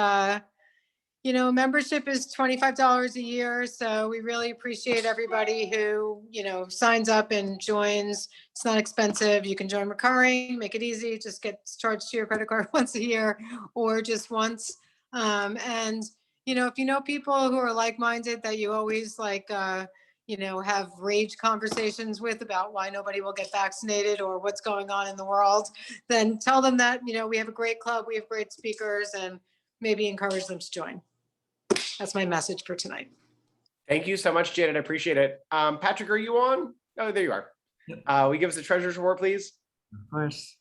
Speaker 6: membership is $25 a year. So we really appreciate everybody who signs up and joins. It's not expensive. You can join recurring, make it easy. Just get charged to your credit card once a year or just once. And if you know people who are like-minded that you always have rage conversations with about why nobody will get vaccinated or what's going on in the world, then tell them that, we have a great club, we have great speakers, and maybe encourage them to join. That's my message for tonight.
Speaker 5: Thank you so much, Janet. I appreciate it. Patrick, are you on? Oh, there you are.
Speaker 11: Yep.
Speaker 5: Will you give us the treasurer's report, please?
Speaker 11: Of course.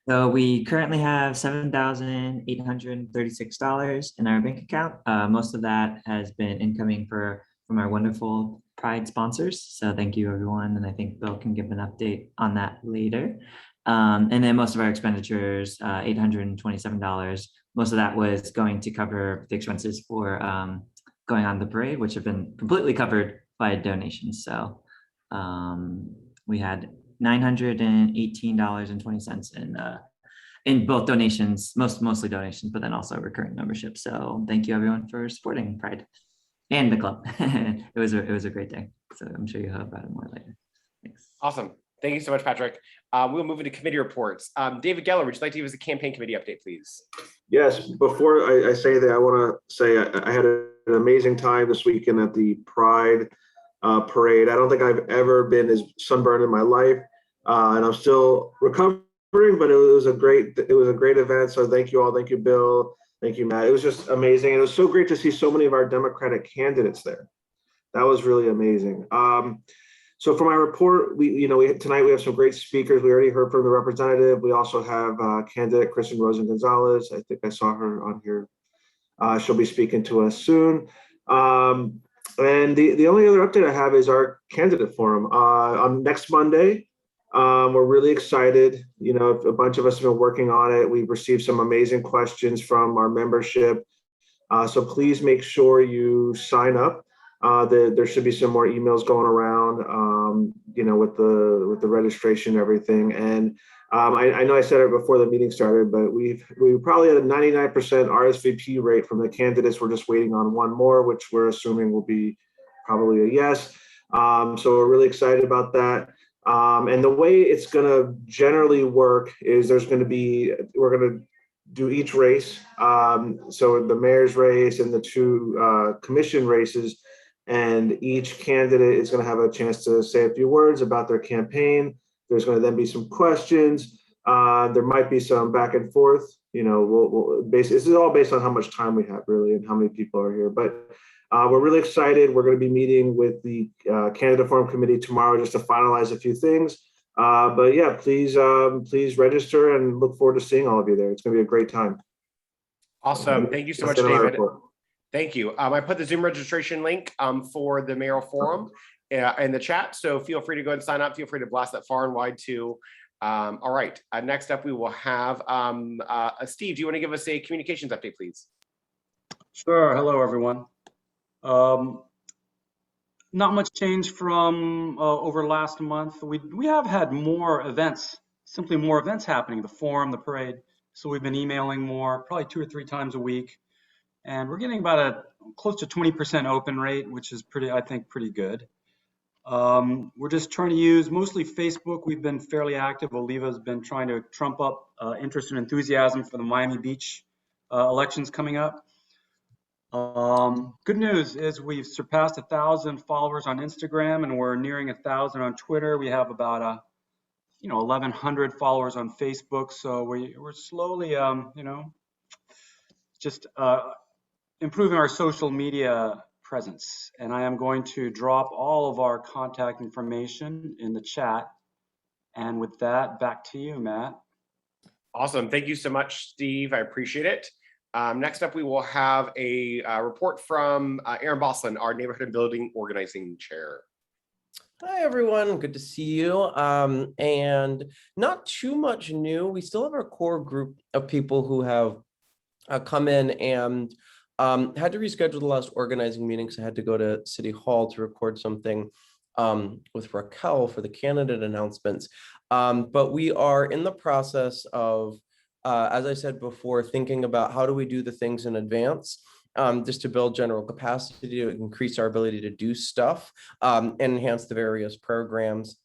Speaker 11: So we currently have $7,836 in our bank account. Most of that has been incoming from our wonderful Pride sponsors. So thank you, everyone. And I think Bill can give an update on that later. And then most of our expenditures, $827, most of that was going to cover the expenses for going on the parade, which have been completely covered by donations. So we had $918.20 in both donations, mostly donations, but then also recurring membership. So thank you everyone for supporting Pride and the club. It was a great day. So I'm sure you'll hear about it more later. Thanks.
Speaker 5: Awesome. Thank you so much, Patrick. We'll move into committee reports. David Geller, would you like to give us a campaign committee update, please?
Speaker 1: Yes, before I say that, I want to say I had an amazing time this weekend at the Pride parade. I don't think I've ever been as sunburned in my life, and I'm still recovering, but it was a great event. So thank you all. Thank you, Bill. Thank you, Matt. It was just amazing. And it was so great to see so many of our Democratic candidates there. That was really amazing. So for my report, tonight we have some great speakers. We already heard from the representative. We also have candidate Kristen Rosen Gonzalez. I think I saw her on here. She'll be speaking to us soon. And the only other update I have is our candidate forum on next Monday. We're really excited. A bunch of us have been working on it. We've received some amazing questions from our membership. So please make sure you sign up. There should be some more emails going around, with the registration and everything. And I know I said it before the meeting started, but we probably had a 99% RSVP rate from the candidates. We're just waiting on one more, which we're assuming will be probably a yes. So we're really excited about that. And the way it's going to generally work is we're going to do each race. So the mayor's race and the two commission races. And each candidate is going to have a chance to say a few words about their campaign. There's going to then be some questions. There might be some back and forth. This is all based on how much time we have, really, and how many people are here. But we're really excited. We're going to be meeting with the candidate forum committee tomorrow just to finalize a few things. But yeah, please register and look forward to seeing all of you there. It's going to be a great time.
Speaker 5: Awesome. Thank you so much, David. Thank you. I put the Zoom registration link for the mayoral forum in the chat. So feel free to go and sign up. Feel free to blast that far and wide too. All right. Next up, we will have Steve. Do you want to give us a communications update, please?
Speaker 7: Sure. Hello, everyone. Not much change from over last month. We have had more events, simply more events happening, the forum, the parade. So we've been emailing more, probably 2 or 3 times a week. And we're getting about a close to 20% open rate, which is I think pretty good. We're just trying to use mostly Facebook. We've been fairly active. Oliva's been trying to trump up interest and enthusiasm for the Miami Beach elections coming up. Good news is we've surpassed 1,000 followers on Instagram, and we're nearing 1,000 on Twitter. We have about 1,100 followers on Facebook. So we're slowly, just improving our social media presence. And I am going to drop all of our contact information in the chat. And with that, back to you, Matt.
Speaker 5: Awesome. Thank you so much, Steve. I appreciate it. Next up, we will have a report from Aaron Boslin, our Neighborhood and Building Organizing Chair.
Speaker 12: Hi, everyone. Good to see you. And not too much new. We still have our core group of people who have come in and had to reschedule the last organizing meeting because I had to go to City Hall to record something with Raquel for the candidate announcements. But we are in the process of, as I said before, thinking about how do we do the things in advance, just to build general capacity, to increase our ability to do stuff, and enhance the various programs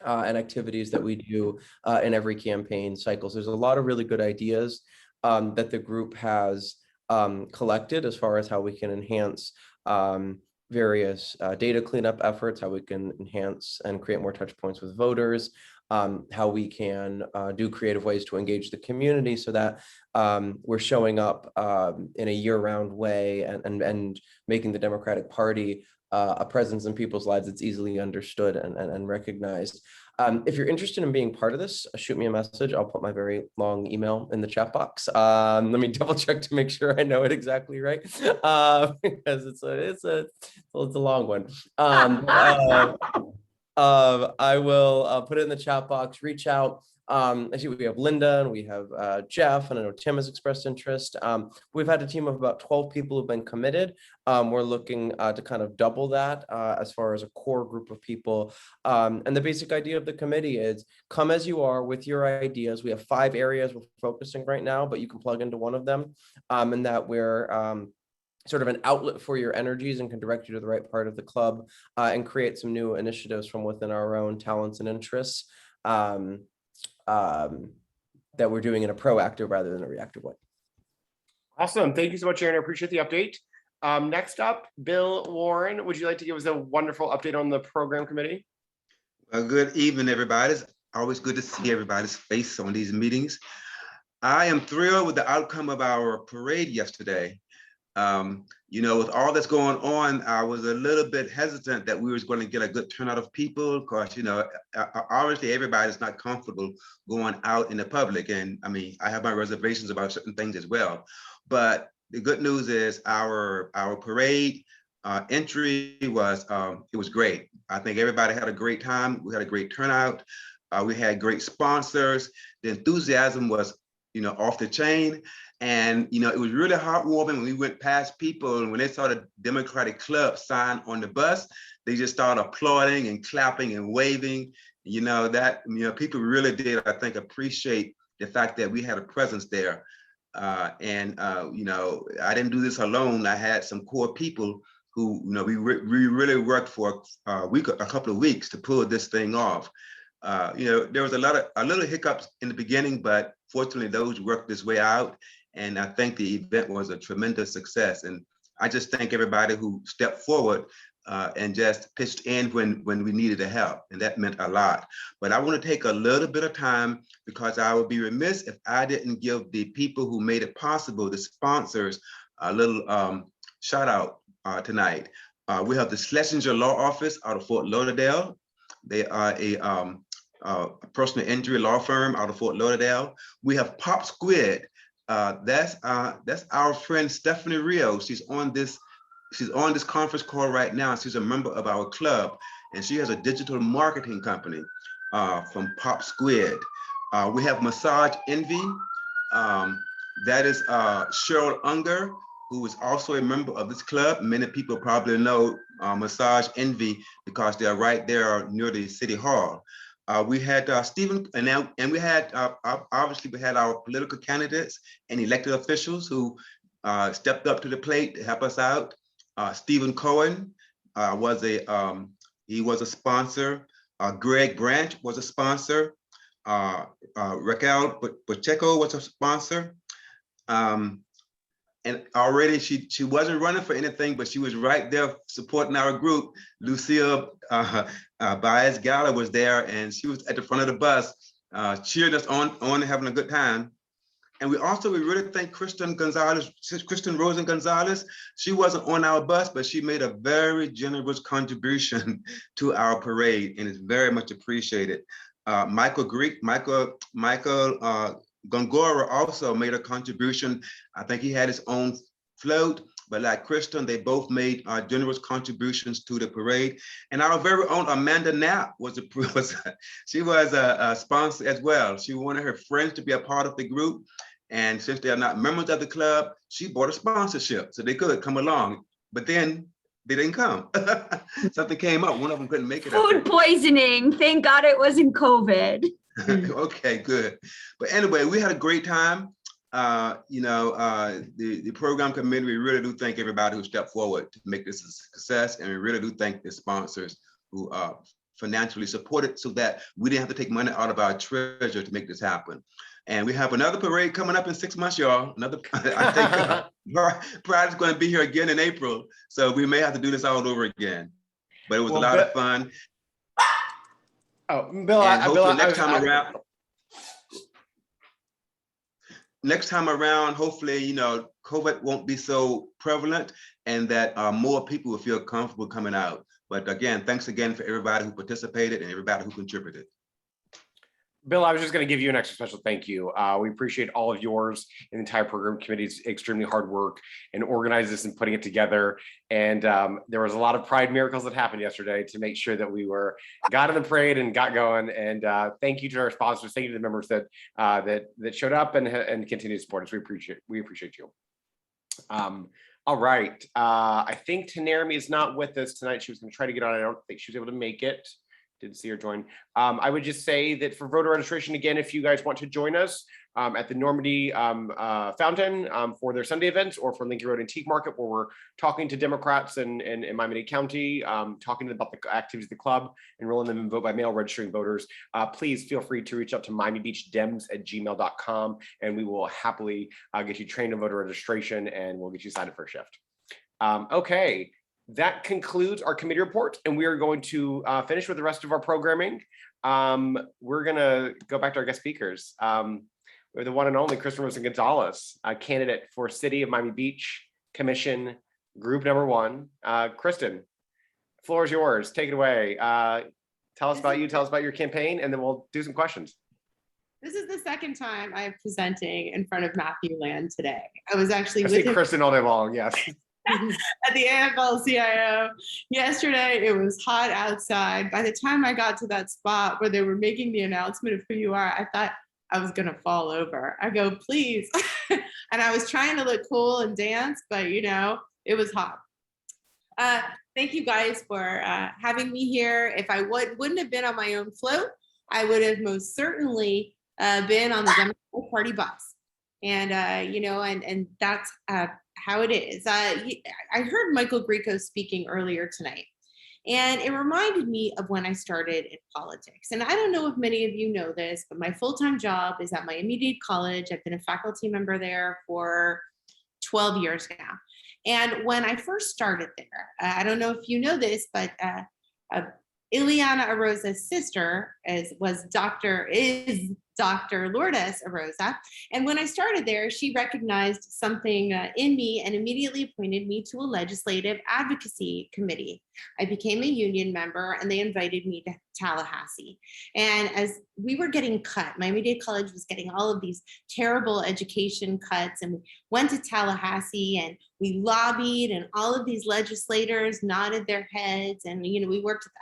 Speaker 12: and activities that we do in every campaign cycle. So there's a lot of really good ideas that the group has collected as far as how we can enhance various data cleanup efforts, how we can enhance and create more touch points with voters, how we can do creative ways to engage the community so that we're showing up in a year-round way and making the Democratic Party a presence in people's lives that's easily understood and recognized. If you're interested in being part of this, shoot me a message. I'll put my very long email in the chat box. Let me double check to make sure I know it exactly right, because it's a long one. I will put it in the chat box. Reach out. I see we have Linda and we have Jeff, and I know Tim has expressed interest. We've had a team of about 12 people who've been committed. We're looking to kind of double that as far as a core group of people. And the basic idea of the committee is come as you are with your ideas. We have 5 areas we're focusing right now, but you can plug into one of them, and that we're sort of an outlet for your energies and can direct you to the right part of the club, and create some new initiatives from within our own talents and interests that we're doing in a proactive rather than a reactive way.
Speaker 5: Awesome. Thank you so much, Aaron. I appreciate the update. Next up, Bill Warren, would you like to give us a wonderful update on the program committee?
Speaker 13: Good evening, everybody. It's always good to see everybody's face on these meetings. I am thrilled with the outcome of our parade yesterday. You know, with all that's going on, I was a little bit hesitant that we was going to get a good turnout of people, because, you know, obviously everybody's not comfortable going out in the public. And I mean, I have my reservations about certain things as well. But the good news is our parade entry was, it was great. I think everybody had a great time. We had a great turnout. We had great sponsors. The enthusiasm was, you know, off the chain. And, you know, it was really heartwarming when we went past people, and when they saw the Democratic Club sign on the bus, they just started applauding and clapping and waving. You know, that, you know, people really did, I think, appreciate the fact that we had a presence there. You know, I didn't do this alone. I had some core people who, you know, we really worked for a couple of weeks to pull this thing off. You know, there was a little hiccups in the beginning, but fortunately those worked this way out. And I think the event was a tremendous success. And I just thank everybody who stepped forward and just pitched in when we needed the help. And that meant a lot. But I want to take a little bit of time, because I would be remiss if I didn't give the people who made it possible, the sponsors, a little shout out tonight. We have the Schlesinger Law Office out of Fort Lauderdale. They are a personal injury law firm out of Fort Lauderdale. We have Pop Squid. That's our friend Stephanie Rio. She's on this conference call right now. She's a member of our club, and she has a digital marketing company from Pop Squid. We have Massage Envy. That is Cheryl Unger, who is also a member of this club. Many people probably know Massage Envy because they're right there near the City Hall. We had Stephen, and we had, obviously we had our political candidates and elected officials who stepped up to the plate to help us out. Stephen Cohen was a sponsor. Greg Branch was a sponsor. Raquel Pacheco was a sponsor. And already she wasn't running for anything, but she was right there supporting our group. Lucille Baez Gala was there, and she was at the front of the bus, cheering us on, having a good time. And we really thank Kristen Rosen Gonzalez. She wasn't on our bus, but she made a very generous contribution to our parade, and it's very much appreciated. Michael Gongora also made a contribution. I think he had his own float, but like Kristen, they both made generous contributions to the parade. And our very own Amanda Knapp she was a sponsor as well. She wanted her friends to be a part of the group. And since they are not members of the club, she bought a sponsorship so they could come along. But then they didn't come. Something came up. One of them couldn't make it.
Speaker 4: Food poisoning. Thank God it wasn't COVID.
Speaker 13: Okay, good. But anyway, we had a great time. You know, the program committee, we really do thank everybody who stepped forward to make this a success. And we really do thank the sponsors who financially supported so that we didn't have to take money out of our treasure to make this happen. And we have another parade coming up in 6 months, y'all. I think Pride is going to be here again in April. So we may have to do this all over again. But it was a lot of fun.
Speaker 5: Oh, Bill,
Speaker 13: next time around, hopefully, you know, COVID won't be so prevalent, and that more people will feel comfortable coming out. But again, thanks again for everybody who participated and everybody who contributed.
Speaker 5: Bill, I was just going to give you an extra special thank you. We appreciate all of yours and the entire program committee's extremely hard work in organizing this and putting it together. And there was a lot of pride miracles that happened yesterday to make sure that we got in the parade and got going. And thank you to our sponsors. Thank you to the members that showed up and continue to support us. We appreciate you. All right. I think Tanarami is not with us tonight. She was going to try to get on. I don't think she was able to make it. Didn't see her join. I would just say that for voter registration, again, if you guys want to join us at the Normandy Fountain for their Sunday events, or for Lincoln Road Antique Market, where we're talking to Democrats in Miami-Dade County, talking about the activities of the club, enrolling them in vote by mail, registering voters, please feel free to reach out to miamibeachdems@gmail.com, and we will happily get you trained in voter registration, and we'll get you signed up for a shift. Okay. That concludes our committee report, and we are going to finish with the rest of our programming. We're going to go back to our guest speakers. We're the one and only Kristen Rosen-Gonzalez, a candidate for City of Miami Beach Commission Group Number 1. Kristen, floor is yours. Take it away. Tell us about you. Tell us about your campaign, and then we'll do some questions.
Speaker 14: This is the second time I'm presenting in front of Matthew Land today. I was actually
Speaker 5: I
Speaker 14: with
Speaker 5: see Kristen all day long. Yes.
Speaker 14: at the AFL-CIO yesterday. It was hot outside. By the time I got to that spot where they were making the announcement of who you are, I thought I was gonna fall over. I go, please. And I was trying to look cool and dance, but you know, it was hot. Thank you guys for having me here. If I wouldn't have been on my own float, I would have most certainly been on the Democratic Party bus. And you know, and that's how it is. I heard Michael Grieco speaking earlier tonight, and it reminded me of when I started in politics. And I don't know if many of you know this, but my full-time job is at Miami-Dade College. I've been a faculty member there for 12 years now. And when I first started there, I don't know if you know this, but Ileana Arosa's sister is Dr. Lourdes Arosa. And when I started there, she recognized something in me and immediately appointed me to a legislative advocacy committee. I became a union member, and they invited me to Tallahassee. And as we were getting cut, Miami-Dade College was getting all of these terrible education cuts, and we went to Tallahassee and we lobbied, and all of these legislators nodded their heads. And you know,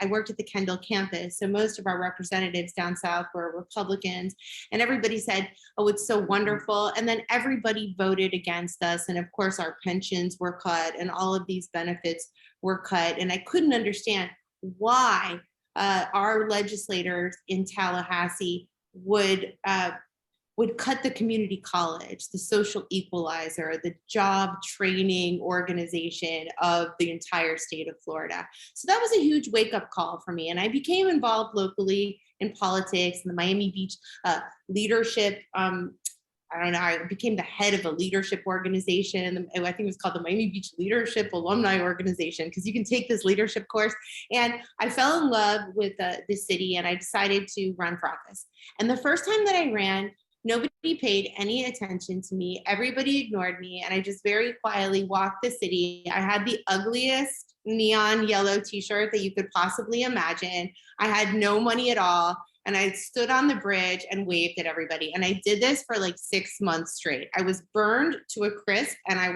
Speaker 14: I worked at the Kendall campus, so most of our representatives down south were Republicans, and everybody said, oh, it's so wonderful. And then everybody voted against us, and of course our pensions were cut and all of these benefits were cut. And I couldn't understand why our legislators in Tallahassee would cut the community college, the social equalizer, the job training organization of the entire state of Florida. So that was a huge wake-up call for me. And I became involved locally in politics and the Miami Beach leadership. I don't know, I became the head of a leadership organization. I think it was called the Miami Beach Leadership Alumni Organization, because you can take this leadership course. And I fell in love with the city, and I decided to run for office. And the first time that I ran, nobody paid any attention to me. Everybody ignored me. And I just very quietly walked the city. I had the ugliest neon yellow t-shirt that you could possibly imagine. I had no money at all. And I stood on the bridge and waved at everybody. And I did this for like 6 months straight. I was burned to a crisp, and I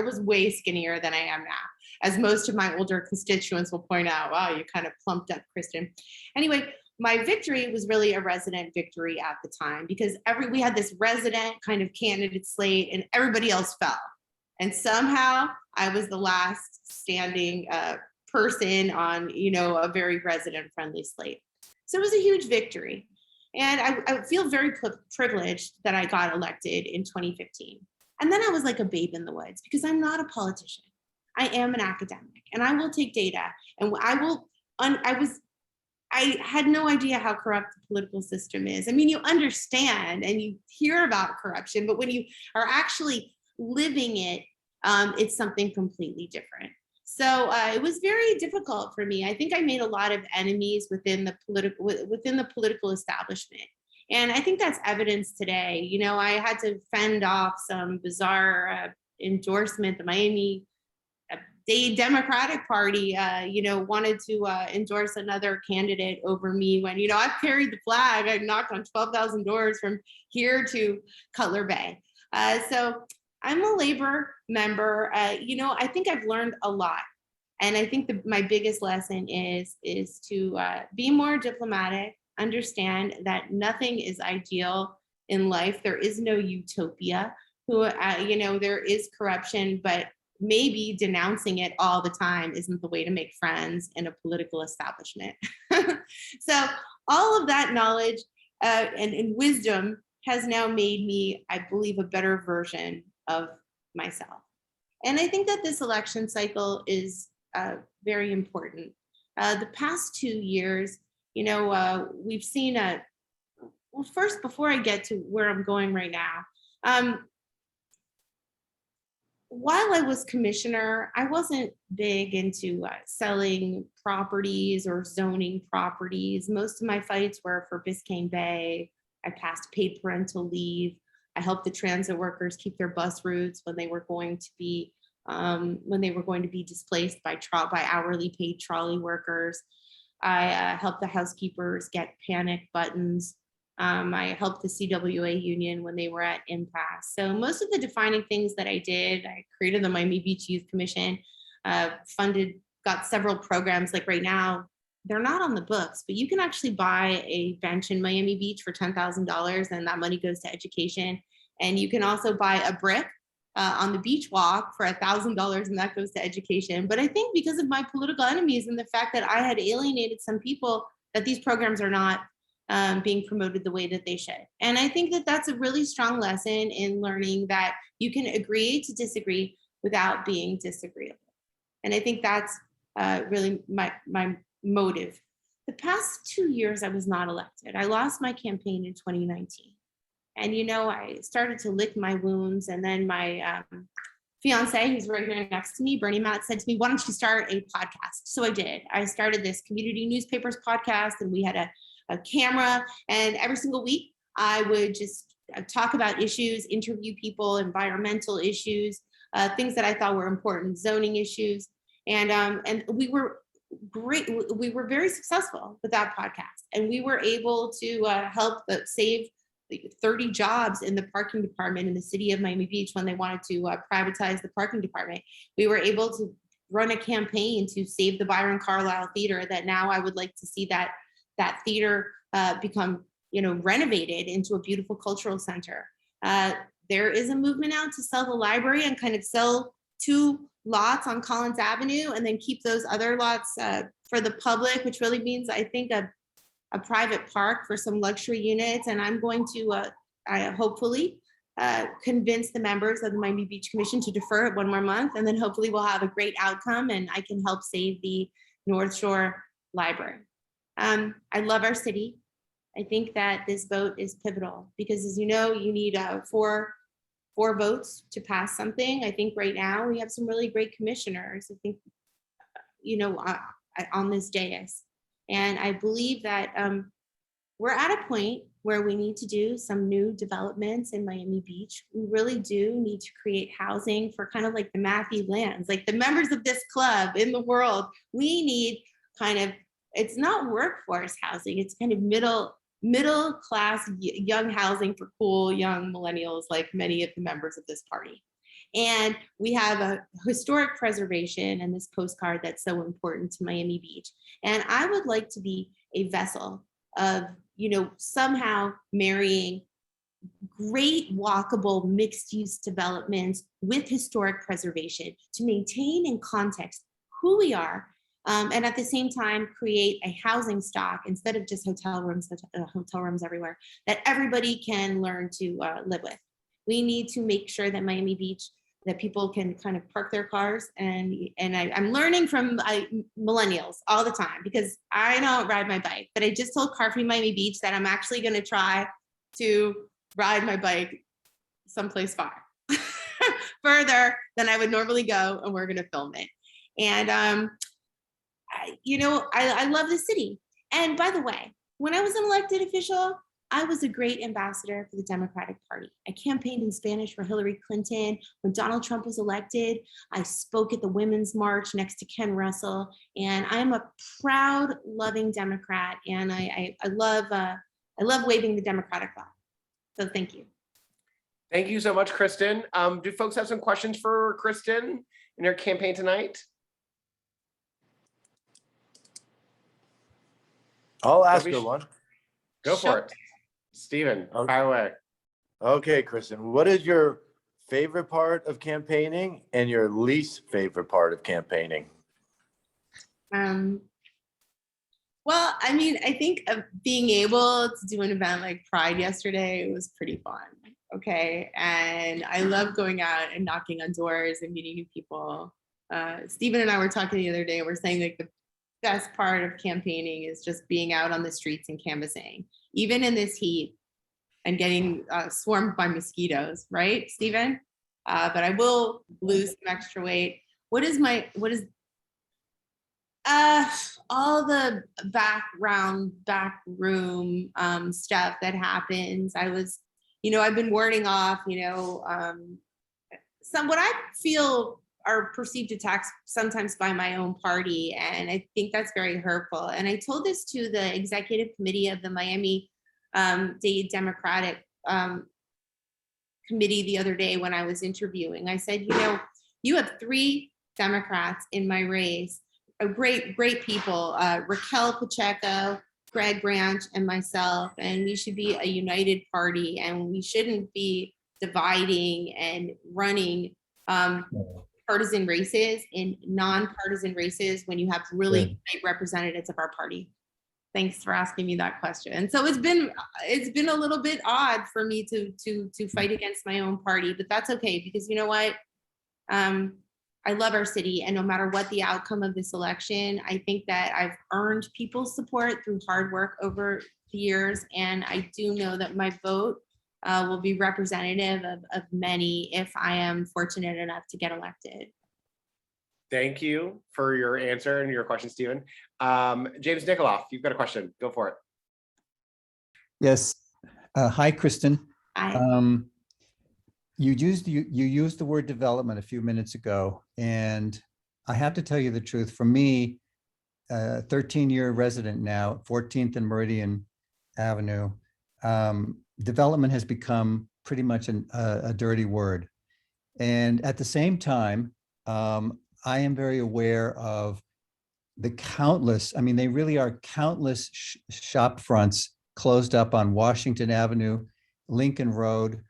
Speaker 14: was way skinnier than I am now, as most of my older constituents will point out. Wow, you kind of plumped up, Kristen. Anyway, my victory was really a resident victory at the time, because we had this resident kind of candidate slate, and everybody else fell. And somehow I was the last standing person on, you know, a very resident friendly slate. So it was a huge victory. And I feel very privileged that I got elected in 2015. And then I was like a babe in the woods, because I'm not a politician. I am an academic, and I will take data, and I had no idea how corrupt the political system is. I mean, you understand and you hear about corruption, but when you are actually living it, it's something completely different. So it was very difficult for me. I think I made a lot of enemies within the political establishment. And I think that's evidence today. You know, I had to fend off some bizarre endorsement. The Miami the Democratic Party, wanted to endorse another candidate over me when, I've carried the flag. I knocked on 12,000 doors from here to Cutler Bay. So I'm a labor member. I think I've learned a lot. And I think my biggest lesson is to be more diplomatic, understand that nothing is ideal in life. There is no utopia. There is corruption, but maybe denouncing it all the time isn't the way to make friends in a political establishment. So all of that knowledge and wisdom has now made me, I believe, a better version of myself. And I think that this election cycle is very important. The past 2 years, we've seen well, first, before I get to where I'm going right now, while I was commissioner, I wasn't big into selling properties or zoning properties. Most of my fights were for Biscayne Bay. I passed paid parental leave. I helped the transit workers keep their bus routes when they were going to be displaced by hourly paid trolley workers. I helped the housekeepers get panic buttons. I helped the CWA union when they were at impasse. So most of the defining things that I did, I created the Miami Beach Youth Commission, got several programs. Like right now, they're not on the books, but you can actually buy a bench in Miami Beach for $10,000 and that money goes to education. And you can also buy a brick on the beach walk for $1,000 and that goes to education. But I think because of my political enemies and the fact that I had alienated some people, that these programs are not being promoted the way that they should. And I think that that's a really strong lesson in learning that you can agree to disagree without being disagreeable. And I think that's really my motive. The past 2 years, I was not elected. I lost my campaign in 2019. And, I started to lick my wounds. And then my fiance, who's right here next to me, Bernie Matt, said to me, why don't you start a podcast? So I did. I started this community newspapers podcast, and we had a camera, and every single week I would just talk about issues, interview people, environmental issues, things that I thought were important, zoning issues. And we were great. We were very successful with that podcast, and we were able to help save 30 jobs in the parking department in the city of Miami Beach when they wanted to privatize the parking department. We were able to run a campaign to save the Byron Carlisle Theater, that now I would like to see that theater become, renovated into a beautiful cultural center. There is a movement now to sell the library and kind of sell 2 lots on Collins Avenue and then keep those other lots for the public, which really means, I think, a private park for some luxury units. And I'm going to hopefully convince the members of the Miami Beach Commission to defer it 1 more month. And then hopefully we'll have a great outcome and I can help save the North Shore Library. I love our city. I think that this vote is pivotal because, as you know, you need 4 votes to pass something. I think right now we have some really great commissioners, I think, on this dais. And I believe that we're at a point where we need to do some new developments in Miami Beach. We really do need to create housing for kind of like the Matthew Lands, like the members of this club in the world. We need it's not workforce housing, it's kind of middle class young housing for cool young millennials like many of the members of this party. And we have a historic preservation and this postcard that's so important to Miami Beach. And I would like to be a vessel of, somehow marrying great walkable mixed use developments with historic preservation to maintain in context who we are. And at the same time, create a housing stock instead of just hotel rooms everywhere that everybody can learn to live with. We need to make sure that Miami Beach, that people can kind of park their cars. And I'm learning from millennials all the time because I don't ride my bike, but I just told Car Free Miami Beach that I'm actually going to try to ride my bike someplace far further than I would normally go, and we're going to film it. And I love the city. And by the way, when I was an elected official, I was a great ambassador for the Democratic Party. I campaigned in Spanish for Hillary Clinton. When Donald Trump was elected, I spoke at the Women's March next to Ken Russell. And I'm a proud, loving Democrat. And I love waving the Democratic flag. So thank you.
Speaker 5: Thank you so much, Kristen. Do folks have some questions for Kristen in her campaign tonight?
Speaker 15: I'll ask
Speaker 5: Maybe
Speaker 15: her one.
Speaker 5: Go for it. Stephen, fire away.
Speaker 15: Okay, Kristen, what is your favorite part of campaigning and your least favorite part of campaigning?
Speaker 14: Well, I mean, I think of being able to do an event like Pride yesterday was pretty fun. Okay. And I love going out and knocking on doors and meeting new people. Stephen and I were talking the other day, we're saying like the best part of campaigning is just being out on the streets and canvassing, even in this heat and getting swarmed by mosquitoes, right, Stephen? But I will lose some extra weight. What is all the back room stuff that happens. I've been warding off, some what I feel are perceived attacks sometimes by my own party. And I think that's very hurtful. And I told this to the executive committee of the Miami-Dade Democratic committee the other day when I was interviewing. I said, you have 3 Democrats in my race, great people, Raquel Pacheco, Greg Branch, and myself, and we should be a united party, and we shouldn't be dividing and running partisan races in non-partisan races when you have really great representatives of our party. Thanks for asking me that question. And so it's been a little bit odd for me to fight against my own party, but that's okay, because you know what? I love our city, and no matter what the outcome of this election, I think that I've earned people's support through hard work over the years, and I do know that my vote will be representative of many if I am fortunate enough to get elected.
Speaker 5: Thank you for your answer and your question, Stephen. James Nikoloff, you've got a question. Go for it.
Speaker 2: Yes. Hi, Kristen.
Speaker 14: Hi.
Speaker 2: You used the word development a few minutes ago, and I have to tell you the truth. For me, 13-year resident now, 14th and Meridian Avenue, development has become pretty much a dirty word. And at the same time, I am very aware of the countless, they really are countless shop fronts closed up on Washington Avenue, Lincoln Road,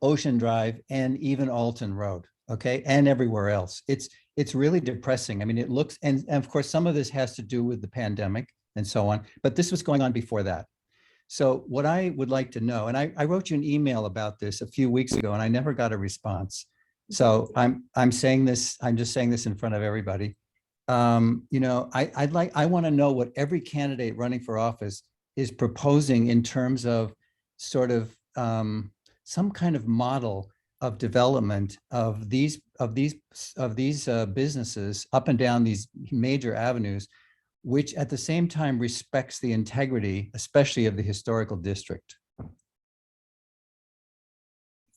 Speaker 2: Ocean Drive, and even Alton Road, okay, and everywhere else. It's really depressing. It looks, and of course, some of this has to do with the pandemic and so on, but this was going on before that. So what I would like to know, and I wrote you an email about this a few weeks ago, and I never got a response. So I'm just saying this in front of everybody. I want to know what every candidate running for office is proposing in terms of sort of some kind of model of development of these businesses up and down these major avenues, which at the same time respects the integrity, especially of the historical district.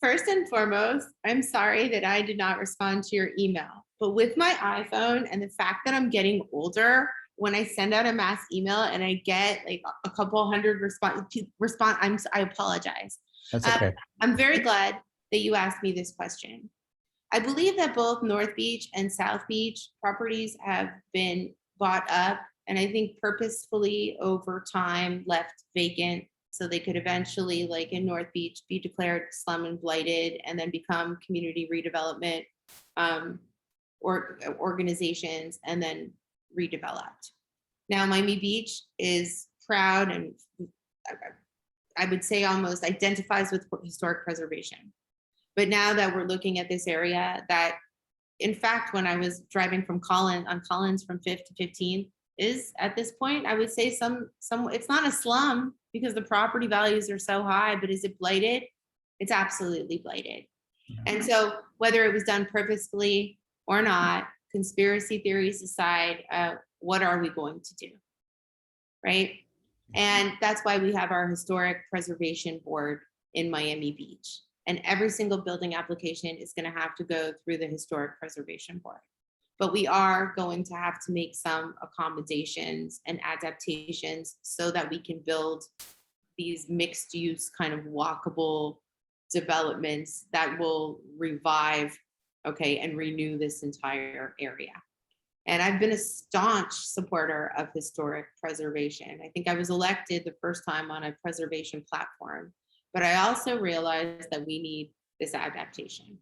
Speaker 14: First and foremost, I'm sorry that I did not respond to your email, but with my iPhone and the fact that I'm getting older, when I send out a mass email and I get like a couple hundred I apologize.
Speaker 2: That's okay.
Speaker 14: I'm very glad that you asked me this question. I believe that both North Beach and South Beach properties have been bought up, and I think purposefully over time left vacant so they could eventually, like in North Beach, be declared slum and blighted and then become community redevelopment organizations and then redeveloped. Now, Miami Beach is proud and I would say almost identifies with historic preservation. But now that we're looking at this area that, in fact, when I was driving from Collins from 5th to 15th is at this point, I would say some it's not a slum because the property values are so high, but is it blighted? It's absolutely blighted. And so whether it was done purposefully or not, conspiracy theories aside, what are we going to do? Right? And that's why we have our Historic Preservation Board in Miami Beach. And every single building application is going to have to go through the Historic Preservation Board. But we are going to have to make some accommodations and adaptations so that we can build these mixed use kind of walkable developments that will revive, okay, and renew this entire area. And I've been a staunch supporter of historic preservation. I think I was elected the first time on a preservation platform, but I also realized that we need this adaptation.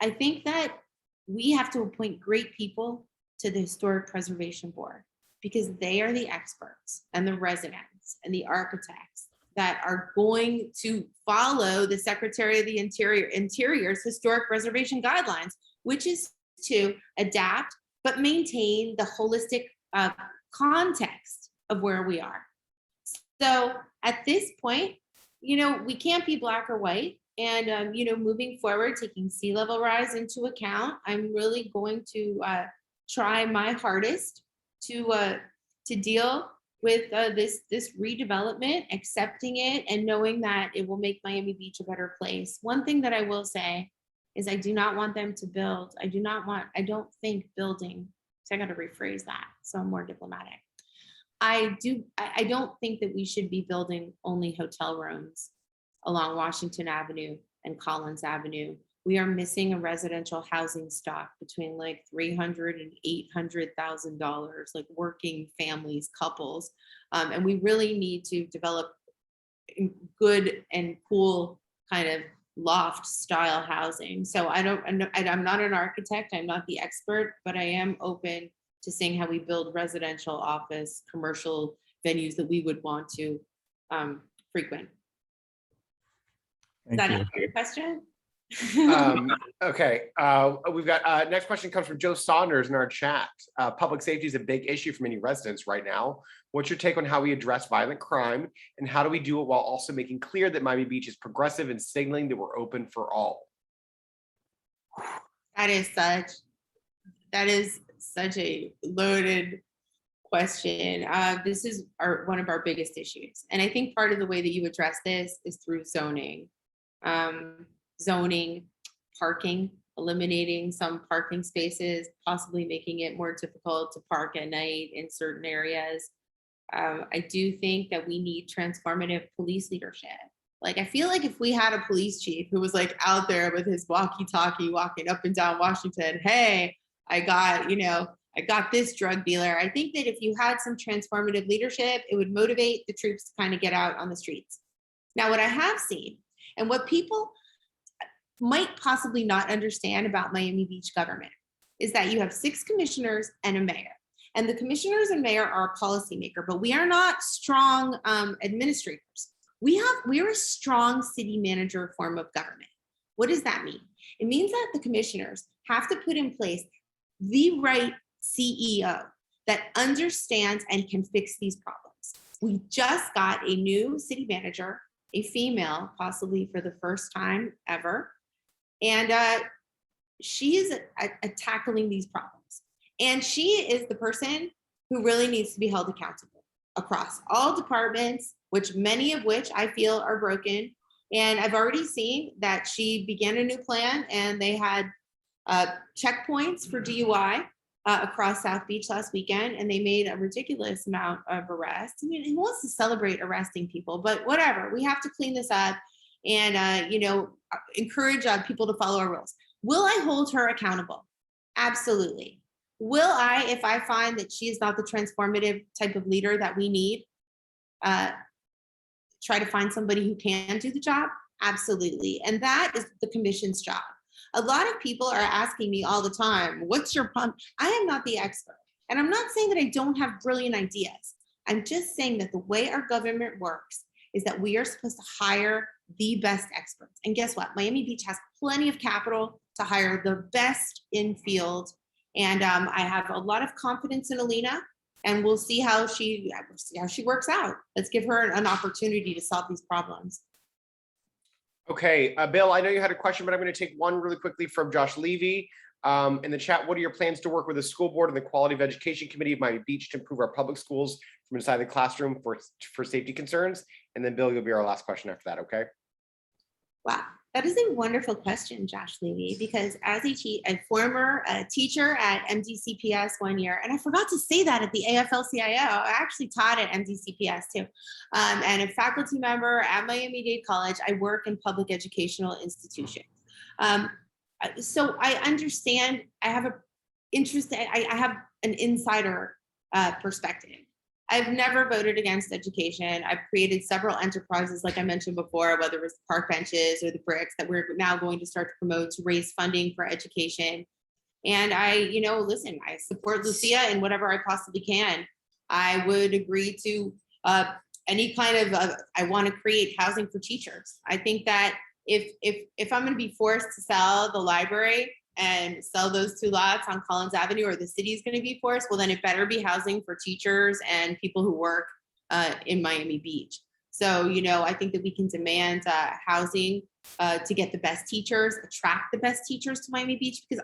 Speaker 14: I think that we have to appoint great people to the Historic Preservation Board because they are the experts and the residents and the architects that are going to follow the Secretary of the Interior's historic preservation guidelines, which is to adapt but maintain the holistic context of where we are. So at this point, we can't be black or white. And, moving forward, taking sea level rise into account, I'm really going to try my hardest to deal with this redevelopment, accepting it and knowing that it will make Miami Beach a better place. One thing that I will say is I do not want them to build. I don't think building, so I got to rephrase that so I'm more diplomatic. I don't think that we should be building only hotel rooms along Washington Avenue and Collins Avenue. We are missing a residential housing stock between like $300,000 and $800,000, like working families, couples. And we really need to develop good and cool kind of loft style housing. So I'm not an architect, I'm not the expert, but I am open to seeing how we build residential, office, commercial venues that we would want to frequent. Does that answer your question?
Speaker 5: Okay, we've got next question comes from Joe Saunders in our chat. Public safety is a big issue for many residents right now. What's your take on how we address violent crime, and how do we do it while also making clear that Miami Beach is progressive and signaling that we're open for all?
Speaker 14: That is such a loaded question. This is one of our biggest issues, and I think part of the way that you address this is through zoning. Zoning, parking, eliminating some parking spaces, possibly making it more difficult to park at night in certain areas. I do think that we need transformative police leadership. Like, I feel like if we had a police chief who was like out there with his walkie-talkie walking up and down Washington, hey, I got this drug dealer. I think that if you had some transformative leadership, it would motivate the troops to kind of get out on the streets. Now, what I have seen and what people might possibly not understand about Miami Beach government is that you have 6 commissioners and a mayor. And the commissioners and mayor are a policymaker, but we are not strong administrators. We are a strong city manager form of government. What does that mean? It means that the commissioners have to put in place the right CEO that understands and can fix these problems. We just got a new city manager, a female, possibly for the first time ever. And she is tackling these problems. And she is the person who really needs to be held accountable across all departments, many of which I feel are broken. And I've already seen that she began a new plan and they had checkpoints for DUI across South Beach last weekend, and they made a ridiculous amount of arrests. I mean, he wants to celebrate arresting people, but whatever, we have to clean this up and, encourage people to follow our rules. Will I hold her accountable? Absolutely. Will I, if I find that she is not the transformative type of leader that we need, try to find somebody who can do the job? Absolutely. And that is the commission's job. A lot of people are asking me all the time, what's your pump? I am not the expert. And I'm not saying that I don't have brilliant ideas. I'm just saying that the way our government works is that we are supposed to hire the best experts. And guess what? Miami Beach has plenty of capital to hire the best in field. And I have a lot of confidence in Alina, and we'll see how she works out. Let's give her an opportunity to solve these problems.
Speaker 5: Okay, Bill, I know you had a question, but I'm going to take one really quickly from Josh Levy. In the chat, what are your plans to work with the school board and the Quality of Education Committee of Miami Beach to improve our public schools from inside the classroom for safety concerns? And then Bill, you'll be our last question after that, okay?
Speaker 14: Wow, that is a wonderful question, Josh Levy, because as a former teacher at MDCPS 1 year, and I forgot to say that at the AFL-CIO, I actually taught at MDCPS too, and a faculty member at Miami-Dade College. I work in public educational institutions. So I understand, I have I have an insider perspective. I've never voted against education. I've created several enterprises, like I mentioned before, whether it was park benches or the bricks that we're now going to start to promote to raise funding for education. And listen, I support Lucia in whatever I possibly can. I would agree to any kind of, I want to create housing for teachers. I think that if I'm going to be forced to sell the library and sell those 2 lots on Collins Avenue, or the city is going to be forced, well, then it better be housing for teachers and people who work in Miami Beach. So, I think that we can demand housing to get the best teachers, attract the best teachers to Miami Beach, because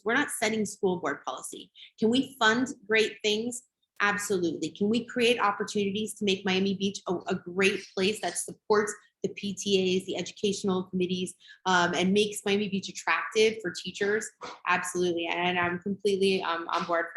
Speaker 14: we're not setting school board policy. Can we fund great things? Absolutely. Can we create opportunities to make Miami Beach a great place that supports the PTAs, the educational committees, and makes Miami Beach attractive for teachers? Absolutely. And I'm completely on board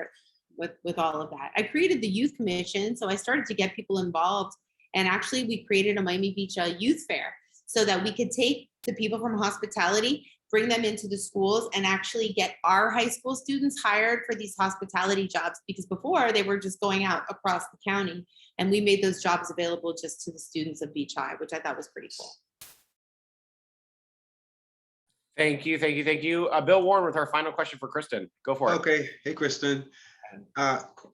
Speaker 14: with all of that. I created the youth commission, so I started to get people involved. And actually, we created a Miami Beach youth fair so that we could take the people from hospitality, bring them into the schools, and actually get our high school students hired for these hospitality jobs, because before they were just going out across the county, and we made those jobs available just to the students of Beach High, which I thought was pretty cool.
Speaker 5: Thank you. Bill Warren with our final question for Kristen. Go for it.
Speaker 13: Okay, hey, Kristen.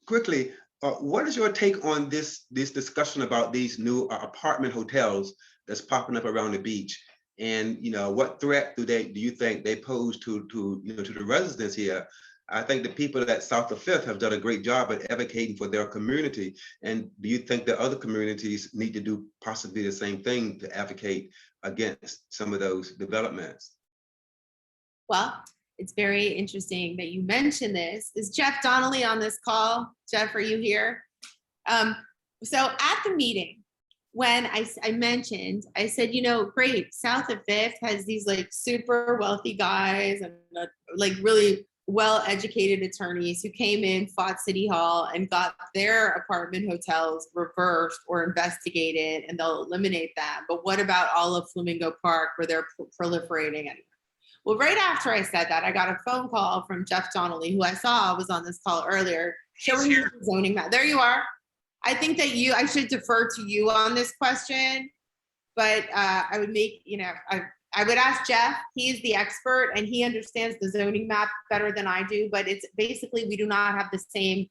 Speaker 13: Quickly, what is your take on this discussion about these new apartment hotels that's popping up around the beach? And what threat do you think they pose to the residents here? I think the people at South of Fifth have done a great job at advocating for their community. And do you think that other communities need to do possibly the same thing to advocate against some of those developments?
Speaker 14: Well, it's very interesting that you mentioned this. Is Jeff Donnelly on this call? Jeff, are you here? So at the meeting, when I mentioned, I said, great, South of Fifth has these like super wealthy guys and like really well-educated attorneys who came in, fought City Hall, and got their apartment hotels reversed or investigated, and they'll eliminate them. But what about all of Flamingo Park, where they're proliferating anyway? Well, right after I said that, I got a phone call from Jeff Donnelly, who I saw was on this call earlier, showing me the zoning map. There you are. I think that I should defer to you on this question, but I would make, I would ask Jeff. He's the expert and he understands the zoning map better than I do, but it's basically, we do not have the same,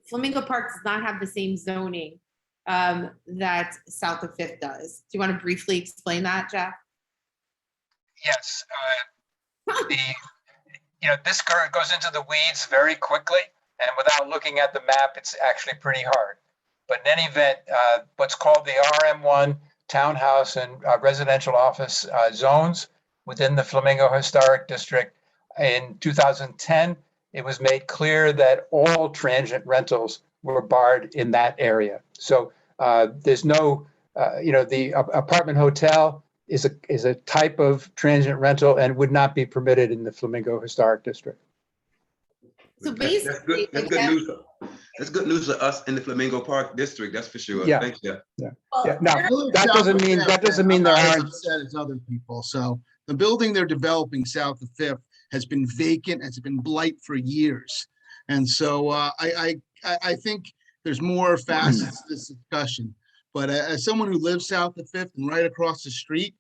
Speaker 14: Flamingo Park does not have the same zoning that South of Fifth does. Do you want to briefly explain that, Jeff?
Speaker 16: Yes. This goes into the weeds very quickly, and without looking at the map, it's actually pretty hard. But in any event, what's called the RM1 townhouse and residential office zones within the Flamingo Historic District, in 2010, it was made clear that all transient rentals were barred in that area. So there's no, the apartment hotel is a type of transient rental and would not be permitted in the Flamingo Historic District.
Speaker 14: So basically,
Speaker 13: that's good news. That's good news for us in the Flamingo Park District. That's for sure.
Speaker 16: Yeah.
Speaker 13: Thanks, Jeff.
Speaker 16: Yeah. Now that doesn't mean there aren't.
Speaker 17: As other people. So the building they're developing south of Fifth has been vacant, has been blight for years, and so I think there's more facets to this discussion. But as someone who lives south of Fifth and right across the street,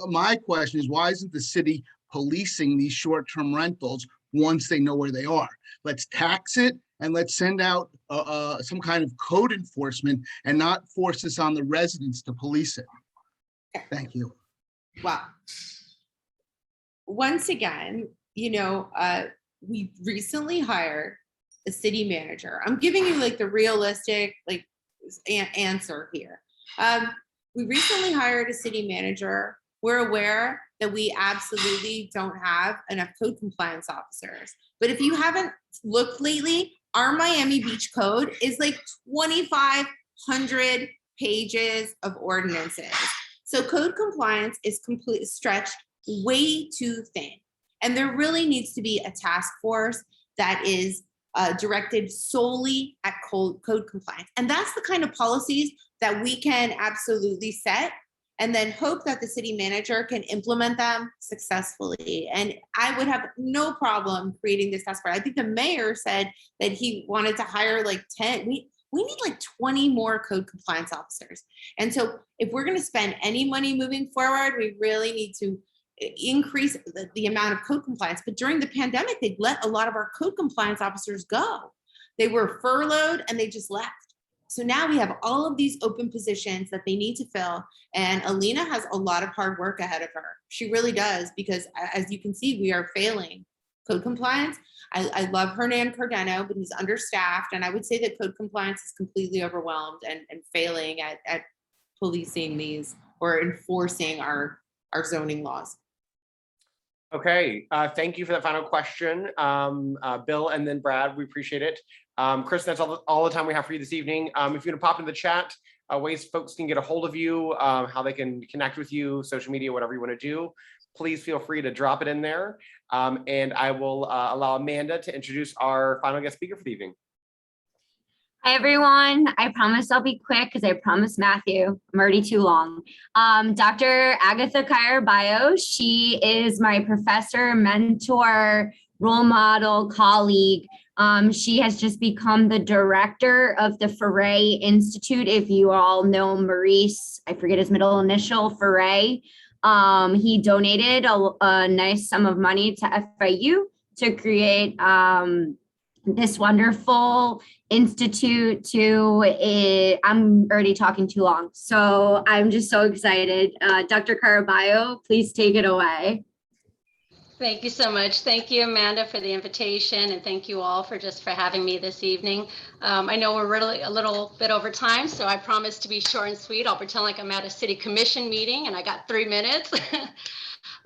Speaker 17: my question is, why isn't the city policing these short-term rentals once they know where they are? Let's tax it and let's send out some kind of code enforcement and not force this on the residents to police it. Thank you.
Speaker 14: Wow. Once again, we recently hired a city manager. I'm giving you like the realistic answer here. We recently hired a city manager. We're aware that we absolutely don't have enough code compliance officers. But if you haven't looked lately, our Miami Beach code is like 2,500 pages of ordinances. So code compliance is completely stretched way too thin. And there really needs to be a task force that is directed solely at code compliance. And that's the kind of policies that we can absolutely set and then hope that the city manager can implement them successfully. And I would have no problem creating this task force. I think the mayor said that he wanted to hire like 10. We need like 20 more code compliance officers. And so if we're going to spend any money moving forward, we really need to increase the amount of code compliance. But during the pandemic, they let a lot of our code compliance officers go. They were furloughed and they just left. So now we have all of these open positions that they need to fill. And Alina has a lot of hard work ahead of her. She really does, because as you can see, we are failing code compliance. I love Hernan Cardeno, but he's understaffed. And I would say that code compliance is completely overwhelmed and failing at policing these or enforcing our zoning laws.
Speaker 5: Okay, thank you for that final question. Bill and then Brad, we appreciate it. Chris, that's all the time we have for you this evening. If you want to pop into the chat, ways folks can get a hold of you, how they can connect with you, social media, whatever you want to do, please feel free to drop it in there. And I will allow Amanda to introduce our final guest speaker for the evening.
Speaker 4: Hi, everyone. I promise I'll be quick because I promised Matthew I'm already too long. Dr. Agatha Caraballo, she is my professor, mentor, role model, colleague. She has just become the director of the Frey Institute. If you all know Maurice, I forget his middle initial, Frey. He donated a nice sum of money to FIU to create this wonderful institute I'm already talking too long. So I'm just so excited. Dr. Caraballo, please take it away.
Speaker 18: Thank you so much. Thank you, Amanda, for the invitation, and thank you all for having me this evening. I know we're really a little bit over time, so I promise to be short and sweet. I'll pretend like I'm at a city commission meeting and I got 3 minutes.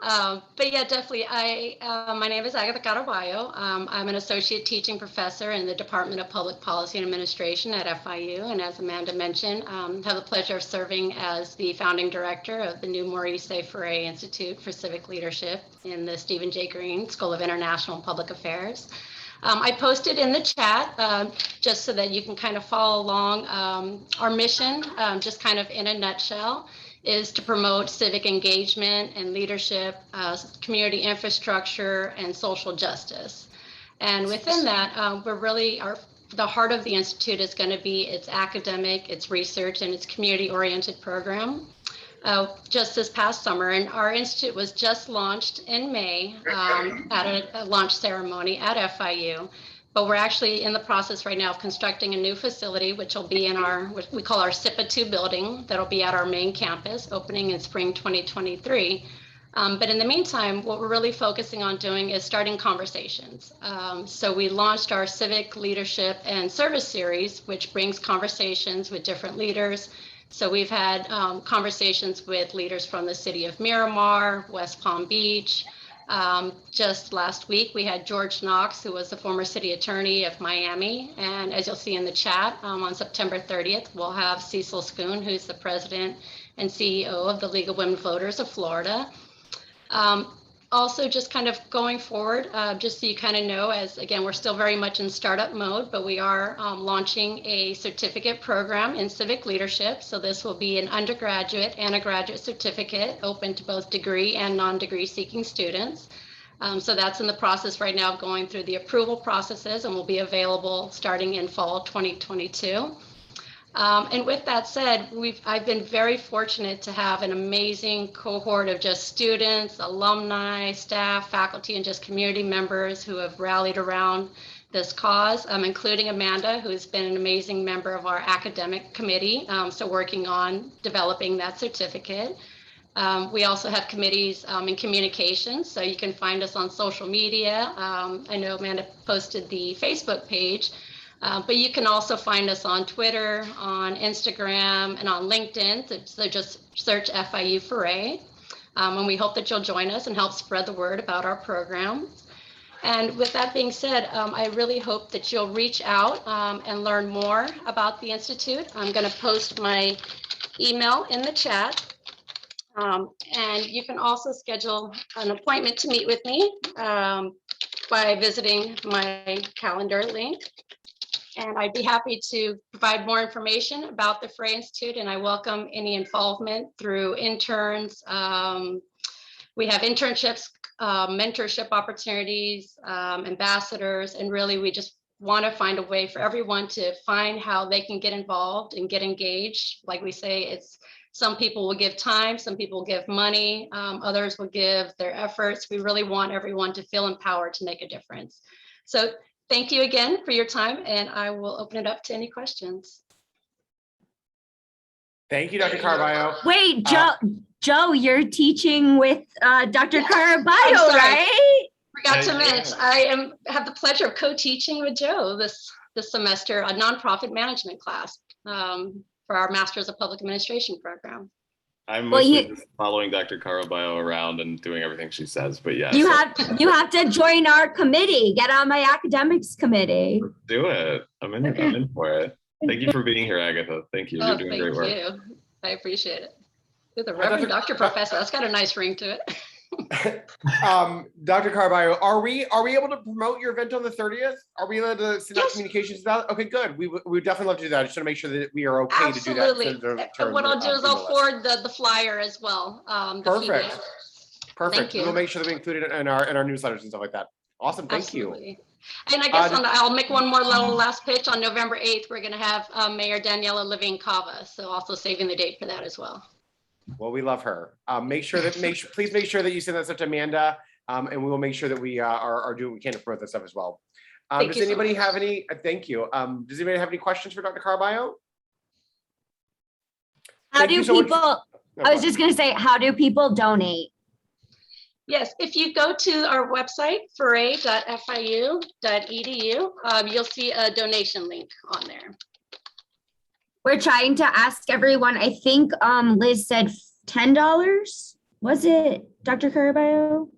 Speaker 18: But yeah, definitely. My name is Agatha Caraballo. I'm an associate teaching professor in the Department of Public Policy and Administration at FIU. And as Amanda mentioned, have the pleasure of serving as the founding director of the new Maurice Frey Institute for Civic Leadership in the Stephen J. Green School of International and Public Affairs. I posted in the chat just so that you can kind of follow along. Our mission, just kind of in a nutshell, is to promote civic engagement and leadership, community infrastructure, and social justice. And within that, we're really, the heart of the Institute is going to be its academic, its research, and its community-oriented program. Just this past summer, and our Institute was just launched in May at a launch ceremony at FIU. But we're actually in the process right now of constructing a new facility, which will be in what we call our SIPA 2 building, that'll be at our main campus, opening in spring 2023. But in the meantime, what we're really focusing on doing is starting conversations. So we launched our Civic Leadership and Service Series, which brings conversations with different leaders. So we've had conversations with leaders from the city of Miramar, West Palm Beach. Just last week, we had George Knox, who was the former city attorney of Miami. And as you'll see in the chat, on September 30th, we'll have Cecil Schoon, who's the president and CEO of the League of Women Voters of Florida. Also, just kind of going forward, just so you kind of know, as again, we're still very much in startup mode, but we are launching a certificate program in civic leadership. So this will be an undergraduate and a graduate certificate open to both degree and non-degree seeking students. So that's in the process right now of going through the approval processes and will be available starting in fall 2022. And with that said, I've been very fortunate to have an amazing cohort of just students, alumni, staff, faculty, and just community members who have rallied around this cause, including Amanda, who's been an amazing member of our academic committee, so working on developing that certificate. We also have committees in communications, so you can find us on social media. I know Amanda posted the Facebook page. But you can also find us on Twitter, on Instagram, and on LinkedIn. So just search FIU Frey. And we hope that you'll join us and help spread the word about our programs. And with that being said, I really hope that you'll reach out and learn more about the Institute. I'm going to post my email in the chat. And you can also schedule an appointment to meet with me by visiting my calendar link. And I'd be happy to provide more information about the Frey Institute, and I welcome any involvement through interns. We have internships, mentorship opportunities, ambassadors, and really we just want to find a way for everyone to find how they can get involved and get engaged. Like we say, it's some people will give time, some people will give money, others will give their efforts. We really want everyone to feel empowered to make a difference. So thank you again for your time, and I will open it up to any questions.
Speaker 5: Thank you, Dr. Carballo.
Speaker 4: Wait, Joe, you're teaching with Dr. Caraballo, right?
Speaker 18: Forgot to mention, I have the pleasure of co-teaching with Joe this semester, a nonprofit management class for our Masters of Public Administration program.
Speaker 19: I'm mostly just following Dr. Caraballo around and doing everything she says, but yeah.
Speaker 4: You have to join our committee. Get on my academics committee.
Speaker 19: Do it. I'm in for it. Thank you for being here, Agatha. Thank you. You're doing great work.
Speaker 18: Thank you. I appreciate it. You're the Reverend Dr. Professor. That's got a nice ring to it.
Speaker 5: Dr. Carballo, are we able to promote your event on the 30th? Are we able to send out communications about it? Okay, good. We would definitely love to do that. I just want to make sure that we are okay to do that.
Speaker 18: Absolutely. What I'll do is I'll forward the flyer as well.
Speaker 5: Perfect. Perfect.
Speaker 18: Thank you.
Speaker 5: We'll make sure that we include it in our newsletters and stuff like that. Awesome. Thank you.
Speaker 18: And I guess I'll make one more little last pitch. On November 8th, we're going to have Mayor Daniela Levine Cava. So also saving the date for that as well.
Speaker 5: Well, we love her. Please make sure that you send that stuff to Amanda, and we will make sure that we are doing what we can to promote that stuff as well. Does anybody have any? Thank you. Does anybody have any questions for Dr. Carballo?
Speaker 4: How do people? I was just going to say, how do people donate?
Speaker 18: Yes, if you go to our website, frey.fiu.edu, you'll see a donation link on there.
Speaker 4: We're trying to ask everyone. I think Liz said $10. Was it, Dr. Caraballo?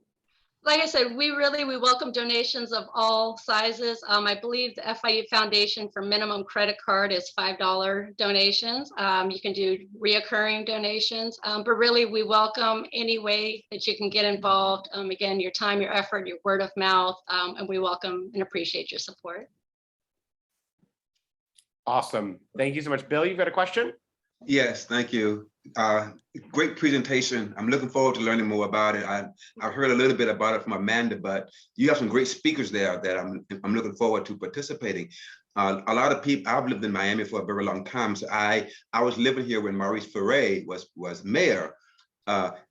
Speaker 18: Like I said, we welcome donations of all sizes. I believe the FIU Foundation for minimum credit card is $5 donations. You can do reoccurring donations, but really we welcome any way that you can get involved. Again, your time, your effort, your word of mouth, and we welcome and appreciate your support.
Speaker 5: Awesome. Thank you so much. Bill, you've got a question?
Speaker 13: Yes, thank you. Great presentation. I'm looking forward to learning more about it. I've heard a little bit about it from Amanda, but you have some great speakers there that I'm looking forward to participating. A lot of people, I've lived in Miami for a very long time, so I was living here when Maurice Frey was mayor.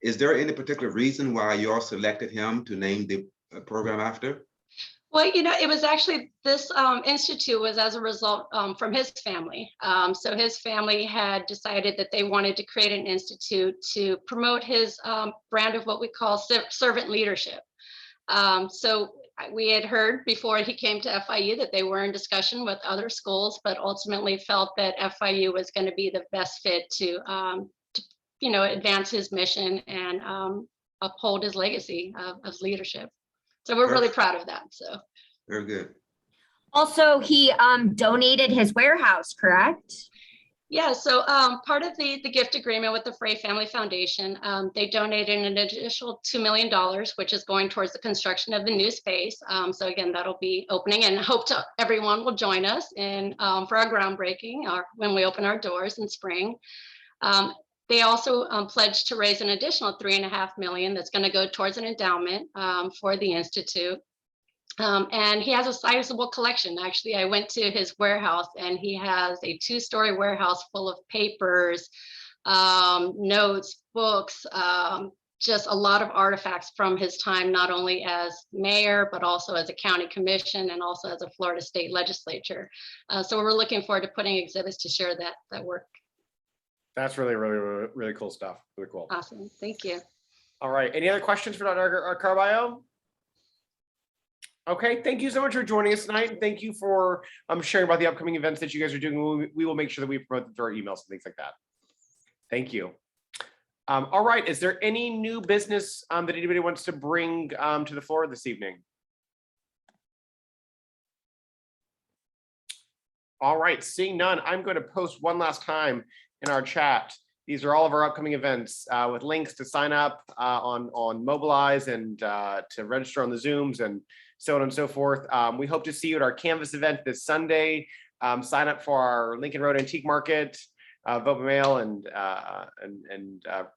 Speaker 13: Is there any particular reason why you all selected him to name the program after?
Speaker 18: Well, it was actually this institute was as a result from his family. So his family had decided that they wanted to create an institute to promote his brand of what we call servant leadership. So we had heard before he came to FIU that they were in discussion with other schools, but ultimately felt that FIU was going to be the best fit to advance his mission and uphold his legacy of leadership. So we're really proud of that. So
Speaker 13: very good.
Speaker 4: Also, he donated his warehouse, correct?
Speaker 18: Yeah, so part of the gift agreement with the Frey Family Foundation, they donated an additional $2 million, which is going towards the construction of the new space. So again, that'll be opening, and hope everyone will join us for our groundbreaking or when we open our doors in spring. They also pledged to raise an additional $3.5 million that's going to go towards an endowment for the Institute. And he has a sizable collection. Actually, I went to his warehouse and he has a 2-story warehouse full of papers, notes, books, just a lot of artifacts from his time, not only as mayor, but also as a county commission and also as a Florida state legislature. So we're looking forward to putting exhibits to share that work.
Speaker 5: That's really, really, really cool stuff. Really cool.
Speaker 18: Awesome. Thank you.
Speaker 5: All right. Any other questions for Dr. Carballo? Okay. Thank you so much for joining us tonight. And thank you for sharing about the upcoming events that you guys are doing. We will make sure that we promote them through our emails and things like that. Thank you. All right, is there any new business that anybody wants to bring to the floor this evening? All right, seeing none, I'm going to post one last time in our chat. These are all of our upcoming events with links to sign up on Mobilize and to register on the Zooms and so on and so forth. We hope to see you at our Canvas event this Sunday. Sign up for our Lincoln Road Antique Market, vote by mail, and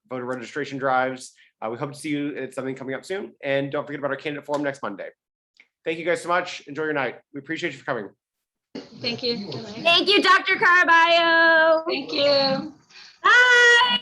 Speaker 5: voter registration drives. We hope to see you at something coming up soon. And don't forget about our candidate forum next Monday. Thank you guys so much. Enjoy your night. We appreciate you for coming.
Speaker 18: Thank you.
Speaker 4: Thank you, Dr. Caraballo.
Speaker 18: Thank you.
Speaker 4: Bye.